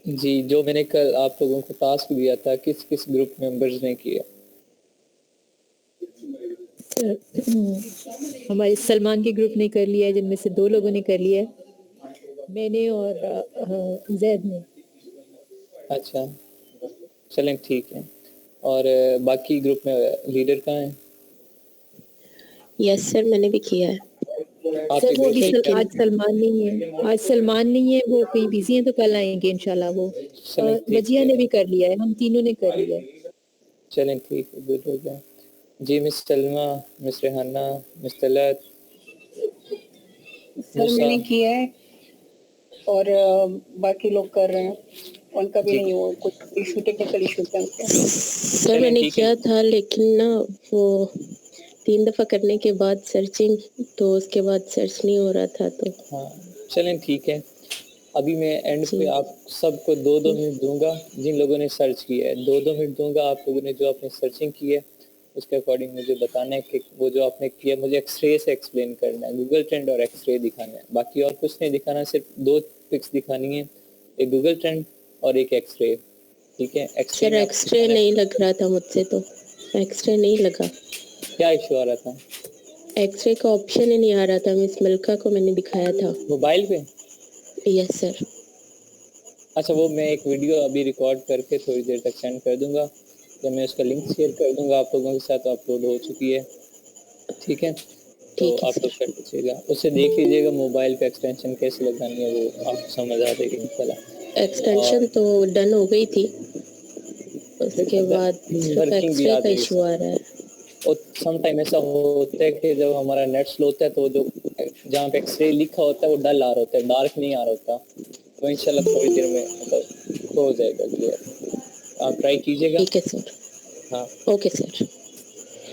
जी, जो मैंने कल आप लोगों को टास्क दिया था, किस किस ग्रुप मेंबर्स ने किया? हमारे सलमान के ग्रुप ने कर लिया है, जिनमें से 2 लोगों ने कर लिया है, मैंने और जैद ने। अच्छा, चलें ठीक है। और बाकी ग्रुप में लीडर कहाँ है? यस सर, मैंने भी किया है। आपके सर वो ग्रुप अभी में आज सलमान नहीं है, वो कहीं बिजी हैं, तो कल आएंगे इंशाल्लाह वो। चलें ठीक वजिया है। ने भी कर लिया है, हम तीनों ने कर लिया है। चलें ठीक है, गुड हो गया। जी, miss Salma, miss Rehana, miss Talat, sir Moosa. मैंने किया है और बाकी लोग कर रहे हैं, उनका भी जी। नहीं हुआ, कुछ इशू, टेक्निकल इशू था उनका। सर चलें मैंने ठीक है। किया था, लेकिन ना वो 3 दफ़ा करने के बाद सर्चिंग, तो उसके बाद सर्च नहीं हो रहा था तो। हाँ, चलें ठीक है। अभी मैं एंड जी पे आप सबको 2-2 मिनट दूंगा, जिन लोगों ने सर्च किया है 2-2 मिनट दूंगा। आप लोगों ने जो आपने सर्चिंग की है उसके अकॉर्डिंग मुझे बताना है कि वो जो आपने किया मुझे एक्सरे से एक्सप्लेन करना है, गूगल ट्रेंड और एक्सरे दिखाना है। बाकी और कुछ नहीं दिखाना, सिर्फ 2 पिक्स दिखानी है, एक गूगल ट्रेंड और एक एक्सरे। ठीक है, एक्सरे सर, में आपको एक्सरे दिखाना है नहीं लग रहा था मुझसे, तो एक्सरे नहीं लगा। क्या इशू आ रहा था। एक्सरे का ऑप्शन ही नहीं आ रहा था। मिस मिल्का को मैंने दिखाया था। मोबाइल पे? Yes sir. अच्छा, वो मैं एक वीडियो अभी रिकॉर्ड करके थोड़ी देर तक सेंड कर दूंगा, तो मैं उसका लिंक शेयर कर दूंगा आप लोगों के साथ, अपलोड हो चुकी है। ठीक है, तो ठीक है आप लोग सर। कर लीजिएगा, उससे देख लीजिएगा मोबाइल पे एक्सटेंशन कैसे लगानी है, वो आपको समझ आ जाएगी इंशाल्लाह। और एक्सटेंशन तो डन हो गई थी, उसके बाद सिर्फ वर्किंग भी एक्सरे आ का जाएगी इशू आ रहा है। और सम टाइम ऐसा होता है कि जब हमारा नेट स्लो होता है तो जो जहाँ पे एक्सरे लिखा होता है वो डल आ रहा होता है, डार्क नहीं आ रहा होता। तो इंशाल्लाह थोड़ी देर में मतलब हो जाएगा क्लियर, आप ट्राई कीजिएगा। ठीक है सर। हाँ, ओके सर।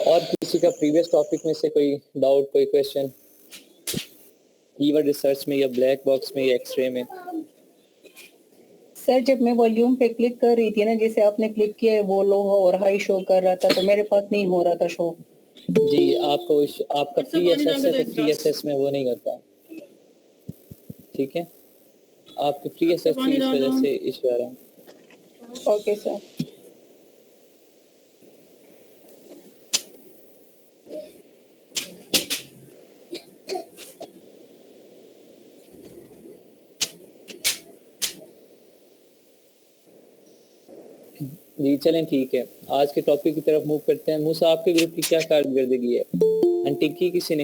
और किसी का प्रीवियस टॉपिक में से कोई डाउट, कोई क्वेश्चन, कीवर्ड रिसर्च में या ब्लैक बॉक्स में या एक्सरे में? सर जब मैं वॉल्यूम पे क्लिक कर रही थी ना, जैसे आपने क्लिक किया है, वो लो और हाई शो कर रहा था, तो मेरे पास नहीं हो रहा था शो। जी, आपको आपका फ्री एसएस है तो फ्री एसएस में वो नहीं होता। ठीक है, आपके फ्री एसएस की इस वजह से इशू आ रहा है। Okay sir. जी चलें ठीक है, आज के टॉपिक की तरफ मूव करते हैं। मूसा, आपके ग्रुप की क्या कारकर्दगी है? अनटिक की किसी ने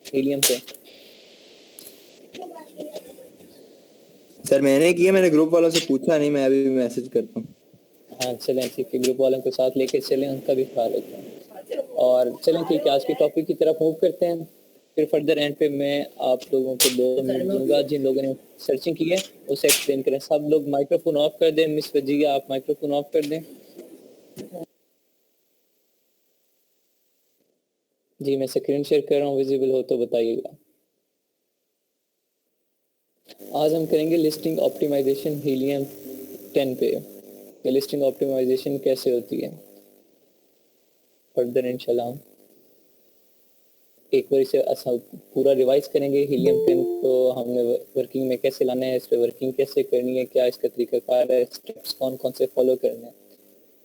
हीलियम से? सर मैंने किया, मैंने ग्रुप वालों से पूछा नहीं, मैं अभी मैसेज करता हूँ। हाँ चलें ठीक है, ग्रुप वालों को साथ लेके चलें, उनका भी ख्याल रखें। और चलें ठीक है, आज के टॉपिक की तरफ मूव करते हैं। फिर फर्दर एंड पे मैं आप लोगों को 2 मिनट दूंगा, जिन लोगों ने सर्चिंग की है उसे एक्सप्लेन करें। सब लोग माइक्रोफोन ऑफ कर दें। मिस वजिया, आप माइक्रोफोन ऑफ कर दें। जी, मैं स्क्रीन शेयर कर रहा हूँ, विजिबल हो तो बताइएगा। आज हम करेंगे लिस्टिंग ऑप्टिमाइजेशन हीलियम 10 पे। ये लिस्टिंग ऑप्टिमाइजेशन कैसे होती है फर्दर इंशाल्लाह हम एक बार इसे पूरा रिवाइज करेंगे। हीलियम 10 को हमने वर्किंग में कैसे लाना है, इस पर वर्किंग कैसे करनी है, क्या इसका तरीकाकार है, स्टेप्स कौन कौन से फॉलो करने हैं,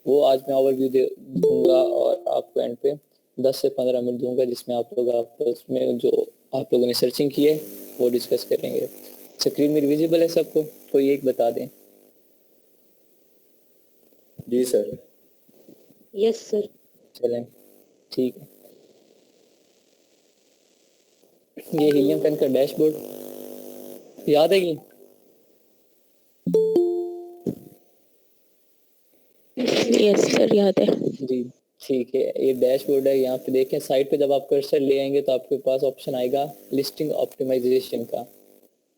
वो आज मैं ओवरव्यू दूंगा और आपको एंड पे 10 से 15 मिनट दूंगा, जिसमें आप लोग आपस में जो आप लोगों ने सर्चिंग की है वो डिस्कस करेंगे। स्क्रीन में विजिबल है सबको? कोई एक बता दें। जी सर। Yes sir. चलें ठीक है, ये हीलियम 10 का डैशबोर्ड याद है कि यस सर, याद है। जी ठीक है, ये डैशबोर्ड है। यहाँ पे देखें साइड पे जब आप कर्सर ले आएंगे तो आपके पास ऑप्शन आएगा लिस्टिंग ऑप्टिमाइजेशन का।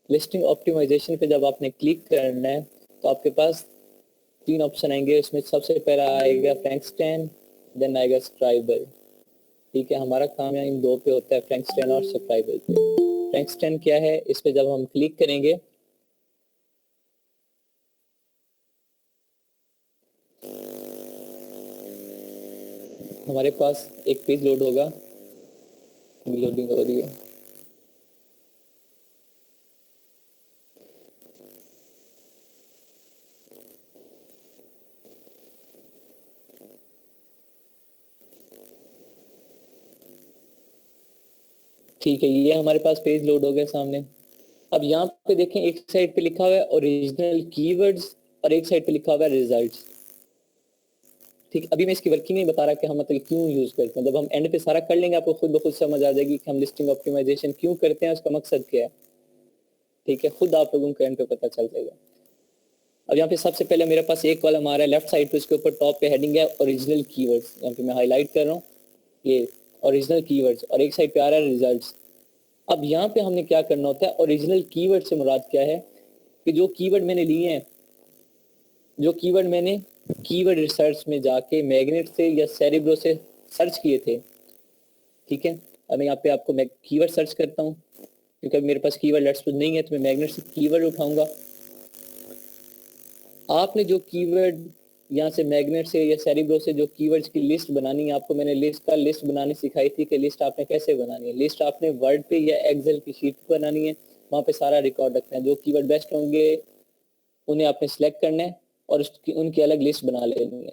लिस्टिंग ऑप्टिमाइजेशन पे जब आपने क्लिक करना है तो आपके पास 3 ऑप्शन आएंगे। उसमें सबसे पहला आएगा फ्रैंकस्टैन, देन आएगा स्क्राइबल। ठीक है, हमारा काम यहाँ इन 2 पे होता है, फ्रैंकस्टैन और स्क्राइबल पे। फ्रैंकस्टैन क्या है, इस पे जब हम क्लिक करेंगे हमारे पास एक पेज लोड होगा। लोडिंग हो रही है। ठीक है, ये हमारे पास पेज लोड हो गया सामने। अब यहाँ पे देखें, एक साइड पे लिखा हुआ है ओरिजिनल कीवर्ड्स और एक साइड पे लिखा हुआ है रिजल्ट्स। ठीक, अभी मैं इसकी वर्किंग नहीं बता रहा कि हम मतलब क्यों यूज करते हैं। जब हम एंड पे सारा कर लेंगे आपको खुद ब खुद समझ आ जाएगी कि हम लिस्टिंग ऑप्टिमाइजेशन क्यों करते हैं, उसका मकसद क्या है। ठीक है, खुद आप लोगों को एंड पे पता चल जाएगा। अब यहाँ पे सबसे पहले मेरे पास एक कॉलम आ रहा है लेफ्ट साइड पे, उसके ऊपर टॉप पे हेडिंग है ओरिजिनल कीवर्ड्स। यहाँ पे मैं हाईलाइट कर रहा हूँ ये ओरिजिनल कीवर्ड्स, और एक साइड पे आ रहा है रिजल्ट्स। अब यहाँ पे हमने क्या करना होता है, ओरिजिनल कीवर्ड से मुराद क्या है कि जो कीवर्ड मैंने लिए हैं, जो कीवर्ड मैंने कीवर्ड रिसर्च में जाके मैग्नेट से या सेरिब्रो से सर्च किए थे। ठीक है, अब मैं यहाँ पे आपको मैं कीवर्ड सर्च करता हूँ, क्योंकि अब मेरे पास कीवर्ड लेट्स सपोज नहीं है, तो मैं मैग्नेट से कीवर्ड उठाऊंगा। आपने जो कीवर्ड यहाँ से मैग्नेट से या सेरिब्रो से जो कीवर्ड्स की लिस्ट बनानी है, आपको मैंने लिस्ट बनानी सिखाई थी कि लिस्ट आपने कैसे बनानी है। लिस्ट आपने वर्ड पे या एक्सेल की शीट पे बनानी है, वहाँ पे सारा रिकॉर्ड रखना है। जो कीवर्ड बेस्ट होंगे उन्हें आपने सिलेक्ट करना है और उनकी अलग लिस्ट बना लेनी है।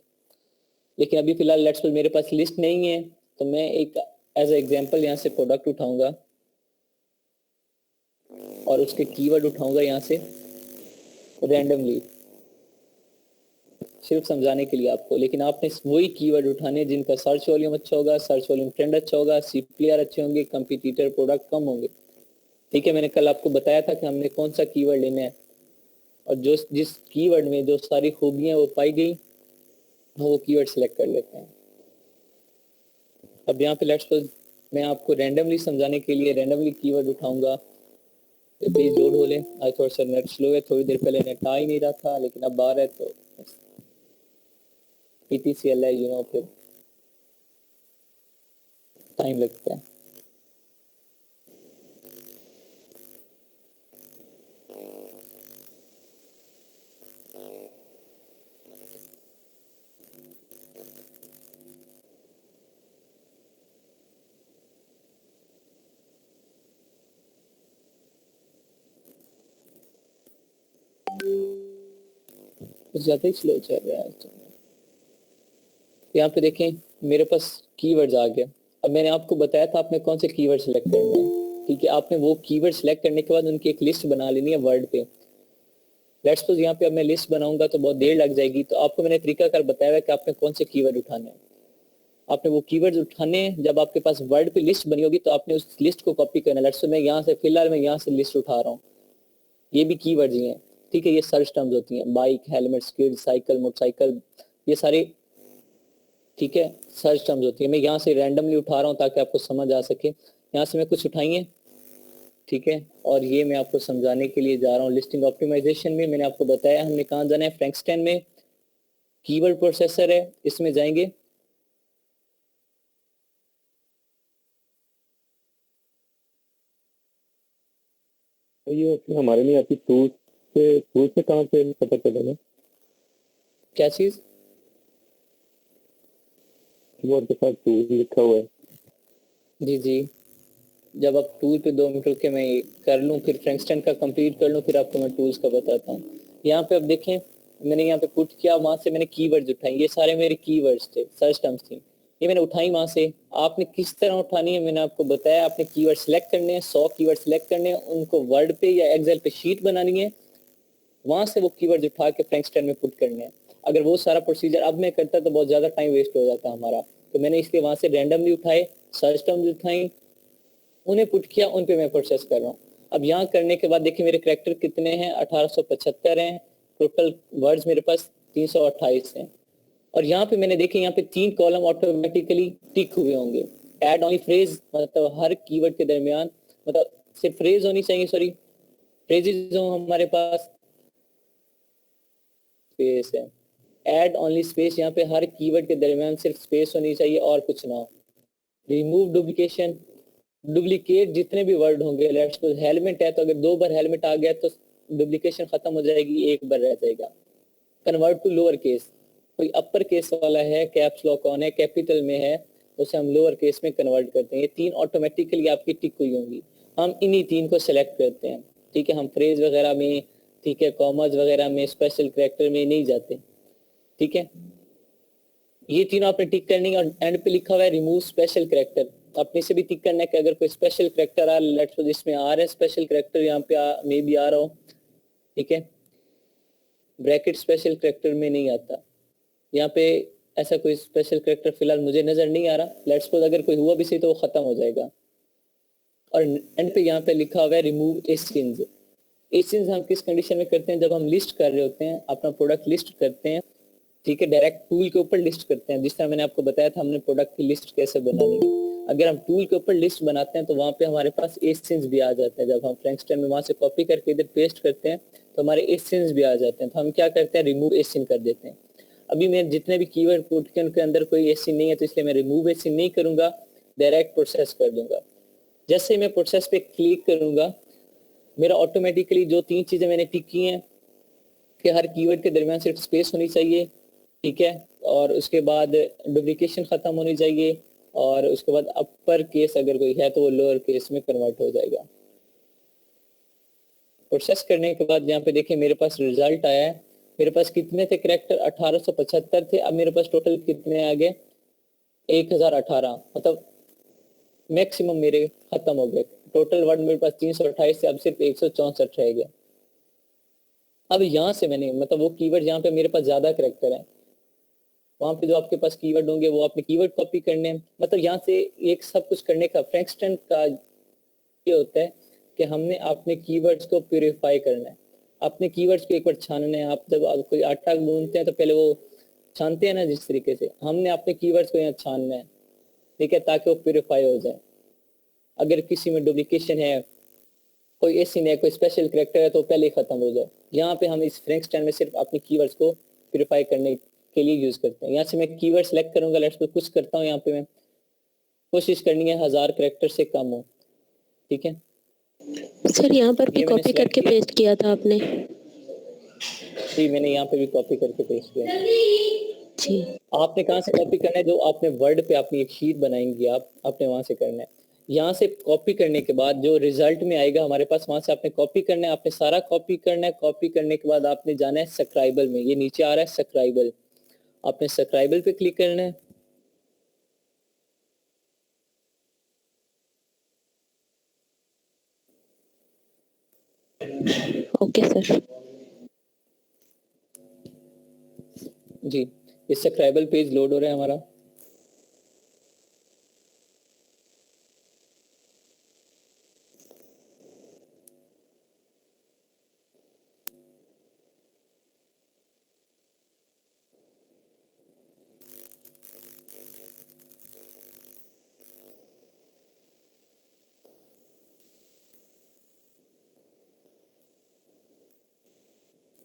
लेकिन अभी फिलहाल लेट्स सपोज मेरे पास लिस्ट नहीं है, तो मैं एक एज एग्जांपल यहाँ से प्रोडक्ट उठाऊंगा और उसके कीवर्ड उठाऊंगा यहाँ से रैंडमली, सिर्फ समझाने के लिए आपको। लेकिन आपने वही कीवर्ड उठाने जिनका सर्च वॉल्यूम अच्छा होगा, सर्च वॉल्यूम ट्रेंड अच्छा होगा, सीपीआर अच्छे होंगे, कंपटीटर प्रोडक्ट कम होंगे। ठीक है, मैंने कल आपको बताया था कि हमने कौन सा कीवर्ड लेना है, और जो जिस कीवर्ड में जो सारी खूबियां वो पाई गई, वो कीवर्ड सेलेक्ट कर लेते हैं। अब यहाँ पे लेट्स सपोज मैं आपको रैंडमली समझाने के लिए रैंडमली कीवर्ड उठाऊंगा। पेज लोड हो ले, आज थोड़ा सा नेट स्लो है, थोड़ी देर पहले नेट आ ही नहीं रहा था, लेकिन अब आ रहा है, तो PTCL है, फिर टाइम लगता है। कुछ ज्यादा ही स्लो चल रहा है। तो यहाँ पे देखें, मेरे पास कीवर्ड्स आ गया। अब मैंने आपको बताया था आपने कौन से कीवर्ड सेलेक्ट करने हैं। ठीक है, आपने वो कीवर्ड सेलेक्ट करने के बाद उनकी एक लिस्ट बना लेनी है वर्ड पे। लेट्स सपोज यहाँ पे अब मैं लिस्ट बनाऊंगा तो बहुत देर लग जाएगी, तो आपको मैंने तरीकाकार बताया है कि आपने कौन से कीवर्ड उठाने हैं। आपने वो कीवर्ड उठाने हैं, जब आपके पास वर्ड पे लिस्ट बनी होगी तो आपने उस लिस्ट को कॉपी करना है। लेट्स सपोज मैं यहाँ से फिलहाल मैं यहाँ से लिस्ट उठा रहा हूँ, ये भी कीवर्ड ही हैं। ठीक है, ये सर्च टर्म्स होती हैं, bike, helmet, skid, cycle, motorcycle, ये सारे ठीक है सर्च टर्म्स होती है। मैं यहाँ से रैंडमली उठा रहा हूँ ताकि आपको समझ आ सके। यहाँ से मैं कुछ उठाइए, ठीक है, और ये मैं आपको समझाने के लिए जा रहा हूँ। लिस्टिंग ऑप्टिमाइजेशन में मैंने आपको बताया हमने कहाँ जाना है, फ्रैंकस्टाइन में कीवर्ड प्रोसेसर है, इसमें जाएंगे। तो ये ऑप्शन हमारे लिए आती टूल से कहाँ पे पता चलेगा? क्या चीज? कीवर्ड के साथ टूल लिखा हुआ है। जी जी, जब आप टूल पे 2 मिनट रुक के मैं कर लूँ, फिर फ्रैंकस्टाइन का कंप्लीट कर लूँ, फिर आपको मैं टूल्स का बताता हूँ। यहाँ पे अब देखें, मैंने यहाँ पे पुट किया, वहां से मैंने कीवर्ड्स उठाए, ये सारे मेरे कीवर्ड्स थे, सर्च टर्म्स थी, ये मैंने उठाई वहां से। आपने किस तरह उठानी है मैंने आपको बताया। आपने कीवर्ड सेलेक्ट करने हैं, 100 कीवर्ड सेलेक्ट करने हैं, उनको वर्ड पे या एक्सेल पे शीट बनानी है, वहां से वो कीवर्ड उठा के फ्रैंकस्टाइन में पुट करने हैं। अगर वो सारा प्रोसीजर अब मैं करता तो बहुत ज्यादा टाइम वेस्ट हो जाता हमारा, तो मैंने इसलिए वहां से रैंडमली उठाए, सर्च टर्म्स उठाई, उन्हें पुट किया, उन पे मैं प्रोसेस कर रहा हूँ। अब यहाँ करने के बाद देखिए मेरे करेक्टर कितने हैं, 1875 हैं, टोटल वर्ड्स मेरे पास 328 हैं। और यहाँ पे मैंने देखे, यहाँ पे 3 कॉलम ऑटोमेटिकली टिक हुए होंगे। ऐड ओनली फ्रेज, मतलब हर कीवर्ड के दरमियान, मतलब सिर्फ फ्रेज होनी चाहिए, सॉरी फ्रेजेस हो हमारे पास, स्पेस है। ऐड ओनली स्पेस, यहाँ पे हर कीवर्ड के दरमियान सिर्फ स्पेस होनी चाहिए और कुछ ना हो। रिमूव डुप्लीकेशन, डुप्लीकेट जितने भी वर्ड होंगे, लेट्स सपोज हेलमेट है तो अगर 2 बार हेलमेट आ गया तो डुप्लीकेशन खत्म हो जाएगी, 1 बार रह जाएगा। कन्वर्ट टू लोअर केस, कोई अपर केस वाला है, कैप्स लॉक ऑन है, कैपिटल में है, उसे हम लोअर केस में कन्वर्ट करते हैं। ये 3 ऑटोमेटिकली आपकी टिक हुई होंगी, हम इन्हीं 3 को सिलेक्ट करते हैं। ठीक है, हम फ्रेज वगैरह में, ठीक है, कॉमर्स वगैरह में, स्पेशल कैरेक्टर में नहीं जाते। ठीक है, ये तीनों आपने टिक करनी है। और एंड पे लिखा हुआ है रिमूव स्पेशल कैरेक्टर, अपने से भी टिक करना है कि अगर कोई स्पेशल करेक्टर आ, लेट्स सपोज इसमें आ रहे हैं स्पेशल करेक्टर, यहाँ पे मे भी आ रहा हो, ठीक है, ब्रैकेट स्पेशल करेक्टर में नहीं आता, यहाँ पे ऐसा कोई स्पेशल करेक्टर फिलहाल मुझे नजर नहीं आ रहा। लेट्स सपोज अगर कोई हुआ भी सही तो वो खत्म हो जाएगा। और एंड पे यहाँ पे लिखा हुआ है रिमूव एसिंस। एसिंस हम किस कंडीशन में करते हैं, जब हम लिस्ट कर रहे होते हैं, अपना प्रोडक्ट लिस्ट करते हैं, ठीक है, डायरेक्ट टूल के ऊपर लिस्ट करते हैं, जिस तरह मैंने आपको बताया था हमने प्रोडक्ट की लिस्ट कैसे बनानी है। अगर हम टूल के ऊपर लिस्ट बनाते हैं तो वहाँ पे हमारे पास एसिंस भी आ जाते हैं। जब हम फ्रैंकस्टाइन में वहाँ से कॉपी करके इधर पेस्ट करते हैं तो हमारे एसिंस भी आ जाते हैं। तो हम क्या करते हैं, रिमूव एसिन कर देते हैं। अभी मैं जितने भी कीवर्ड पुट के उनके अंदर कोई एसिन नहीं है तो इसलिए मैं रिमूव एसिन नहीं करूंगा, डायरेक्ट प्रोसेस कर दूंगा। जैसे ही मैं प्रोसेस पे क्लिक करूंगा मेरा ऑटोमेटिकली जो 3 चीजें मैंने टिक की हैं कि हर कीवर्ड के दरमियान सिर्फ स्पेस होनी चाहिए, ठीक है, और उसके बाद डुप्लीकेशन खत्म होनी चाहिए, और उसके बाद अपर केस अगर कोई है तो वो लोअर केस में कन्वर्ट हो जाएगा। प्रोसेस करने के बाद यहाँ पे देखिए मेरे पास रिजल्ट आया है। मेरे पास कितने थे करेक्टर, 1875 थे। अब मेरे पास टोटल कितने आ गए, 1018, मतलब मैक्सिमम मेरे खत्म हो गए। टोटल वर्ड मेरे पास 328 से अब सिर्फ 164 रह गया। अब यहाँ से मैंने मतलब वो कीवर्ड जहाँ पे मेरे पास ज्यादा करेक्टर है वहां पे जो आपके पास कीवर्ड होंगे वो आपने कीवर्ड कॉपी करने हैं। मतलब यहाँ से एक सब कुछ करने का फ्रैंकस्टाइन का ये होता है कि हमने अपने कीवर्ड्स को प्यूरिफाई करना है, अपने कीवर्ड्स को एक बार छानना है। आप जब आप कोई आटा गूंथते हैं तो पहले वो छानते हैं ना, जिस तरीके से हमने अपने कीवर्ड्स को यहाँ छानना है, ठीक है, ताकि वो प्यूरिफाई हो जाए। अगर किसी में डुप्लीकेशन है, कोई एसिन है, कोई स्पेशल करेक्टर है तो पहले ही खत्म हो जाए। यहाँ पे हम इस फ्रैंकस्टाइन में सिर्फ अपने कीवर्ड्स को प्यूरिफाई करने के लिए यूज करते हैं। यहाँ से मैं कीवर्ड सेलेक्ट करूंगा, लेट्स कुछ करता हूँ, यहाँ पे मैं कोशिश करनी है 1000 करेक्टर से कम हो, ठीक है। सर यहाँ पर भी ये मैंने कॉपी select करके किया। पेस्ट किया था आपने? जी मैंने यहाँ पे भी कॉपी करके पेस्ट किया। जी आपने कहाँ से कॉपी करना है, जो आपने वर्ड पे अपनी एक शीट बनाएंगी आप, आपने वहां से करना है। यहाँ से कॉपी करने के बाद जो रिजल्ट में आएगा हमारे पास, वहां से आपने कॉपी करना है, आपने सारा कॉपी करना है। कॉपी करने के बाद आपने जाना है सब्सक्राइबल में, ये नीचे आ रहा है सब्सक्राइबल, आपने सब्सक्राइबल पे क्लिक करना है। Okay sir. जी ये सब्सक्राइबल पेज लोड हो रहा है हमारा।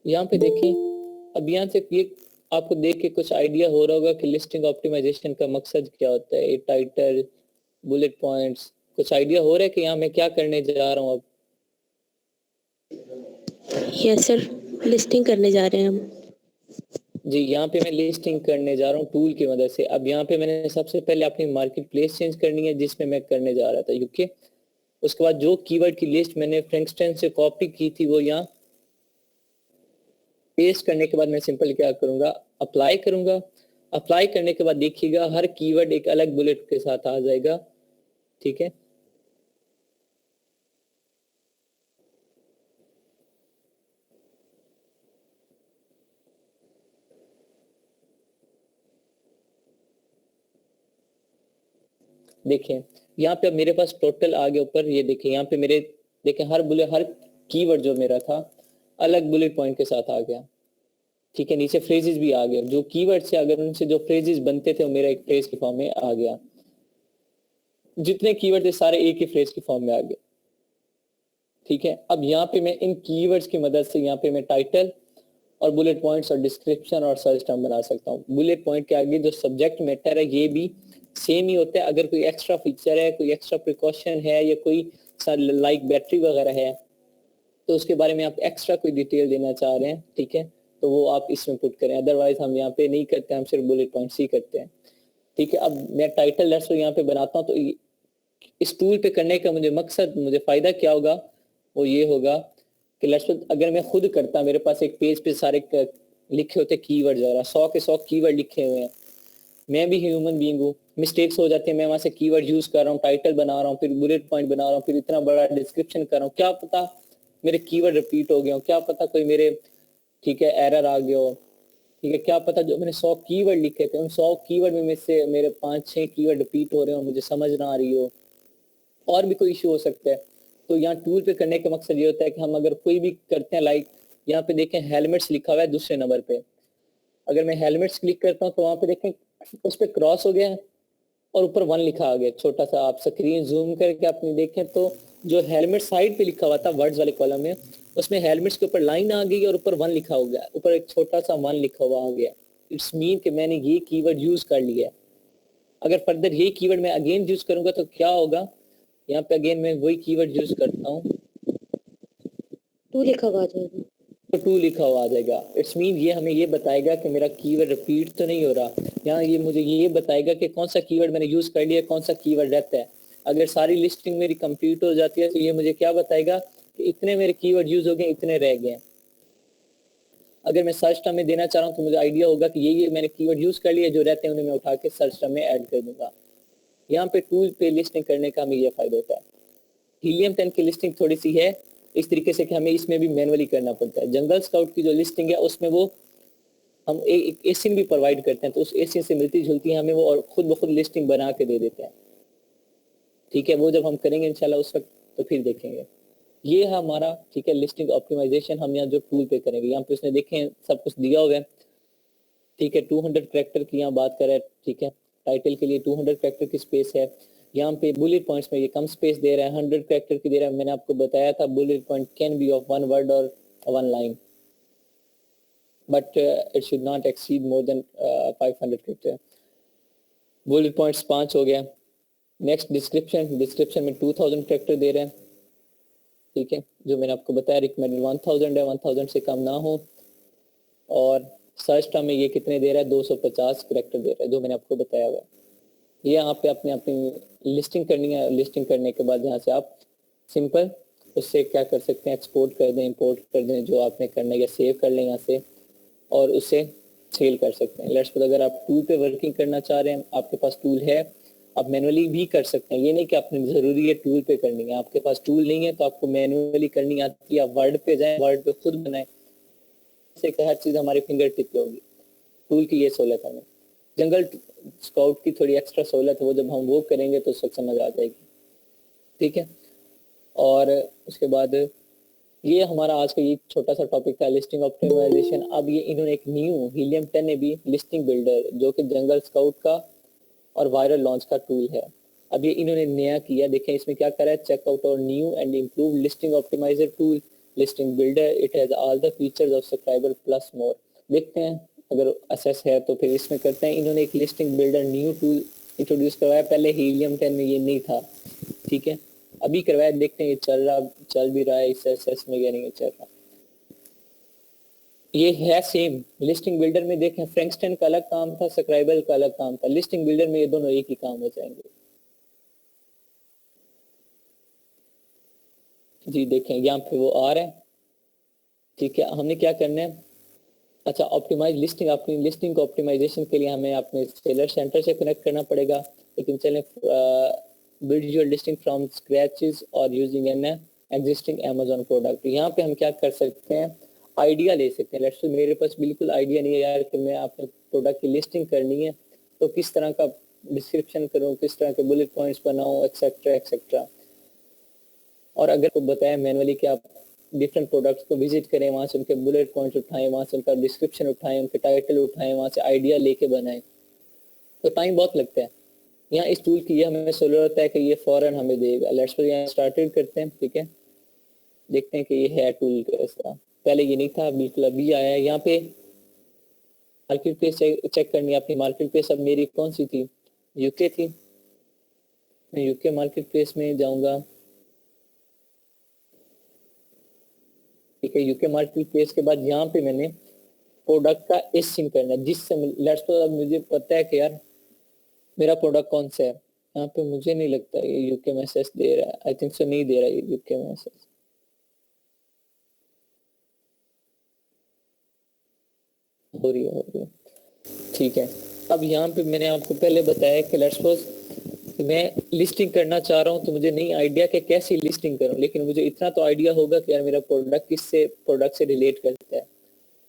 यहाँ पे देखिए, अब यहाँ से ये आपको देख के कुछ आइडिया हो रहा होगा कि लिस्टिंग ऑप्टिमाइजेशन का मकसद क्या होता है। ये टाइटल, बुलेट पॉइंट्स, कुछ आइडिया हो रहा है कि यहाँ मैं क्या करने जा रहा हूँ अब। यस सर, लिस्टिंग करने जा रहे हैं हम। जी यहाँ पे मैं लिस्टिंग करने जा रहा हूँ टूल की मदद से। अब यहाँ पे मैंने सबसे पहले अपनी मार्केट प्लेस चेंज करनी है जिसमें मैं करने जा रहा था यूके। उसके बाद जो कीवर्ड की लिस्ट मैंने फ्रैंकस्टाइन से कॉपी की थी वो यहाँ पेस्ट करने के बाद मैं सिंपल क्या करूंगा, अप्लाई करूंगा। अप्लाई करने के बाद देखिएगा हर कीवर्ड एक अलग बुलेट के साथ आ जाएगा, ठीक है। देखिए यहाँ पे अब मेरे पास टोटल आ गया ऊपर, ये देखिए यहाँ पे मेरे देखिए हर कीवर्ड जो मेरा था अलग बुलेट पॉइंट के साथ आ गया, ठीक है। नीचे फ्रेजेस भी आ गए, जो कीवर्ड से अगर उनसे जो फ्रेजेस बनते थे वो मेरा एक फ्रेज की फॉर्म में आ गया। जितने कीवर्ड थे सारे एक ही फ्रेज की फॉर्म में आ गए, ठीक है। अब यहाँ पे मैं इन कीवर्ड्स की मदद से यहाँ पे मैं टाइटल और बुलेट पॉइंट्स और डिस्क्रिप्शन और सर्च टर्म बना सकता हूँ। बुलेट पॉइंट के आगे जो सब्जेक्ट मैटर है ये भी सेम ही होता है। अगर कोई एक्स्ट्रा फीचर है, कोई एक्स्ट्रा प्रिकॉशन है या कोई लाइक बैटरी वगैरह है तो उसके बारे में आप एक्स्ट्रा कोई डिटेल देना चाह रहे हैं, ठीक है, तो वो आप इसमें पुट करें। अदरवाइज हम यहाँ पे नहीं करते, हम सिर्फ बुलेट पॉइंट्स ही करते हैं, ठीक है। अब मैं टाइटल लेट्स यहाँ पे बनाता हूँ, तो इस टूल पे करने का मुझे मकसद, मुझे फायदा क्या होगा, वो ये होगा कि लेट्स अगर मैं खुद करता, मेरे पास एक पेज पे सारे लिखे होते कीवर्ड वगैरह, 100 के 100 कीवर्ड लिखे हुए हैं, मैं भी ह्यूमन बीइंग हूँ, मिस्टेक्स हो जाती है, मैं वहां से कीवर्ड यूज कर रहा हूँ, टाइटल बना रहा हूँ, फिर बुलेट पॉइंट बना रहा हूँ, फिर इतना बड़ा डिस्क्रिप्शन कर रहा हूँ, क्या पता मेरे कीवर्ड रिपीट हो गए हो, क्या पता कोई मेरे ठीक है एरर आ गया हो, ठीक है, क्या पता जो मैंने 100 कीवर्ड लिखे थे उन 100 कीवर्ड में से मेरे 5-6 कीवर्ड रिपीट हो रहे हो, मुझे समझ ना आ रही हो, और भी कोई इशू हो सकता है। तो यहाँ टूल पे करने का मकसद ये होता है कि हम अगर कोई भी करते हैं, लाइक यहाँ पे देखें हेलमेट्स लिखा हुआ है दूसरे नंबर पे, अगर मैं हेलमेट्स क्लिक करता हूँ तो वहां पे देखें उस पर क्रॉस हो गया और ऊपर 1 लिखा आ गया छोटा सा, आप स्क्रीन जूम करके आपने देखें तो जो हेलमेट साइड पे लिखा हुआ था वर्ड्स वाले कॉलम में, उसमें हेलमेट्स के ऊपर लाइन आ गई और ऊपर 1 लिखा हो गया, ऊपर एक छोटा सा 1 लिखा हुआ आ गया। इट्स मीन कि मैंने ये कीवर्ड यूज कर लिया है। अगर फर्दर ये कीवर्ड मैं अगेन यूज करूंगा तो क्या होगा, यहाँ पे अगेन मैं वही कीवर्ड यूज करता हूँ 2 लिखा हुआ आ जाएगा। तो 2 लिखा हुआ आ जाएगा। इट्स मीन ये हमें ये बताएगा कि मेरा कीवर्ड रिपीट तो नहीं हो रहा, यहाँ ये मुझे ये बताएगा कि कौन सा कीवर्ड मैंने यूज कर लिया, कौन सा कीवर्ड रहता है। अगर सारी लिस्टिंग मेरी कंप्लीट हो जाती है तो ये मुझे क्या बताएगा कि इतने मेरे कीवर्ड यूज हो गए, इतने रह गए। अगर मैं सर्च टर्म में देना चाह रहा हूँ तो मुझे आइडिया होगा कि ये मैंने कीवर्ड यूज कर लिया, जो रहते हैं उन्हें मैं उठा के सर्च टर्म में ऐड कर दूंगा। यहाँ पे टूल पे लिस्टिंग करने का हमें ये फायदा होता है। हीलियम 10 की लिस्टिंग थोड़ी सी है इस तरीके से कि हमें इसमें भी मैनुअली करना पड़ता है। जंगल स्काउट की जो लिस्टिंग है उसमें वो हम एक एसिन भी प्रोवाइड करते हैं, तो उस एसिन से मिलती जुलती है हमें वो, और खुद ब खुद लिस्टिंग बना के दे देते हैं। ठीक है, वो जब हम करेंगे इंशाल्लाह उस वक्त तो फिर देखेंगे। ये है हमारा ठीक है लिस्टिंग ऑप्टिमाइजेशन, हम यहाँ जो टूल पे करेंगे। यहाँ पे उसने देखें सब कुछ दिया हुआ है, ठीक है। 200 कैरेक्टर की यहाँ बात करें, ठीक है, टाइटल के लिए 200 कैरेक्टर की स्पेस है। यहाँ पे बुलेट पॉइंट्स में ये कम स्पेस दे रहा है, 100 कैरेक्टर की दे रहा है। मैंने आपको बताया था bullet point can be of 1 word और 1 line, but it should not exceed more than 500 character. Bullet points 5 हो गया। नेक्स्ट डिस्क्रिप्शन में 2000 कैरेक्टर दे रहे हैं, ठीक है, जो मैंने आपको बताया रिकमेंडेड 1000 है, 1000 से कम ना हो। और सर्च टर्म में ये कितने दे रहा है, 250 कैरेक्टर दे रहा है, जो मैंने आपको बताया हुआ है। ये यहाँ पे अपनी अपनी लिस्टिंग करनी है। लिस्टिंग करने के बाद यहाँ से आप सिंपल उससे क्या कर सकते हैं, एक्सपोर्ट कर दें, इंपोर्ट कर दें, जो आपने करना है, या सेव कर लें यहाँ से और उसे सेल कर सकते हैं। लेट्स सपोज अगर आप टूल पे वर्किंग करना चाह रहे हैं, आपके पास टूल है, आप मैनुअली भी कर सकते हैं। ये नहीं कि आपने जरूरी है टूल पे करनी है, आपके पास टूल नहीं है तो आपको मैनुअली करनी आती है, आप वर्ड पे जाएं, वर्ड पे खुद बनाएं, से हर चीज हमारे फिंगर टिप पे होगी। टूल की ये सहूलत हमें। जंगल स्काउट की थोड़ी एक्स्ट्रा सहूलत है, वो जब हम वो करेंगे तो सब समझ आ जाएगी, ठीक है। और उसके बाद ये हमारा आज का ये छोटा सा टॉपिक था लिस्टिंग ऑप्टिमाइजेशन। अब ये इन्होंने एक न्यू हीलियम 10 ने भी लिस्टिंग बिल्डर, जो कि जंगल स्काउट का और वायरल लॉन्च का टूल है, अब ये इन्होंने नया किया। देखें इसमें क्या करा है, चेकआउट और new and improve listing optimiser tool listing builder, it has all the features of subscriber plus more. देखते हैं अगर असेस है तो फिर इसमें करते हैं। इन्होंने एक listing builder new tool introduce करवाया, पहले हीलियम 10 में ये नहीं था, ठीक है, अभी करवाया। देखते हैं ये चल भी रहा है, इस एसेस में या नहीं चल रहा। ये है सेम लिस्टिंग बिल्डर में। देखें फ्रैंकस्टन का अलग काम था, सब्सक्राइबर का अलग काम था, लिस्टिंग बिल्डर में ये दोनों एक ही काम हो जाएंगे। जी देखें यहाँ पे वो आ रहा है, ठीक है। हमने क्या करना है, अच्छा ऑप्टिमाइज लिस्टिंग, अपनी लिस्टिंग को ऑप्टिमाइजेशन के लिए हमें अपने सेलर सेंटर से कनेक्ट करना पड़ेगा। लेकिन चलें, build your listing from scratches और using an existing Amazon product. यहाँ पे हम क्या कर सकते हैं, आइडिया ले सकते हैं। लेट्स मेरे पास बिल्कुल आइडिया नहीं है यार कि मैं अपने प्रोडक्ट की लिस्टिंग करनी है, तो किस तरह का डिस्क्रिप्शन करूँ, किस तरह के बुलेट पॉइंट्स बनाऊँ, एक्सेट्रा एक्सेट्रा। और अगर को बताया मैनुअली कि आप डिफरेंट प्रोडक्ट्स को विजिट करें, वहाँ से उनके बुलेट पॉइंट्स उठाएं, वहाँ से उनका डिस्क्रिप्शन उठाएं, उनके टाइटल उठाएं, वहाँ से आइडिया लेके बनाएं, तो टाइम बहुत लगता है। यहाँ इस टूल की ये हमें सहूलत है कि ये फौरन हमें देगा। लेट्स सपोज यहाँ स्टार्टेड करते हैं, ठीक है, देखते हैं कि ये है टूल कैसा। पहले ये नहीं था, बिल्कुल अभी आया है। यहाँ पे मार्केट प्लेस चेक करनी है अपनी मार्केट प्लेस। अब मेरी कौन सी थी, यूके थी, मैं यूके मार्केट प्लेस में जाऊँगा, ठीक है। यूके मार्केट प्लेस के बाद यहाँ पे मैंने प्रोडक्ट का एसिन करना है, जिससे लेट्स सपोज अब मुझे पता है कि यार मेरा प्रोडक्ट कौन सा है। यहाँ पे मुझे नहीं लगता ये यूके मैसेज दे रहा है, आई थिंक सो नहीं दे रहा है यूके मैसेज। हो रही है, ठीक है। अब यहाँ पे मैंने आपको पहले बताया कि लेट्स सपोज मैं लिस्टिंग करना चाह रहा हूँ तो मुझे नहीं आइडिया कि कैसी लिस्टिंग करूँ, लेकिन मुझे इतना तो आइडिया होगा कि यार मेरा प्रोडक्ट किससे प्रोडक्ट से रिलेट करता है।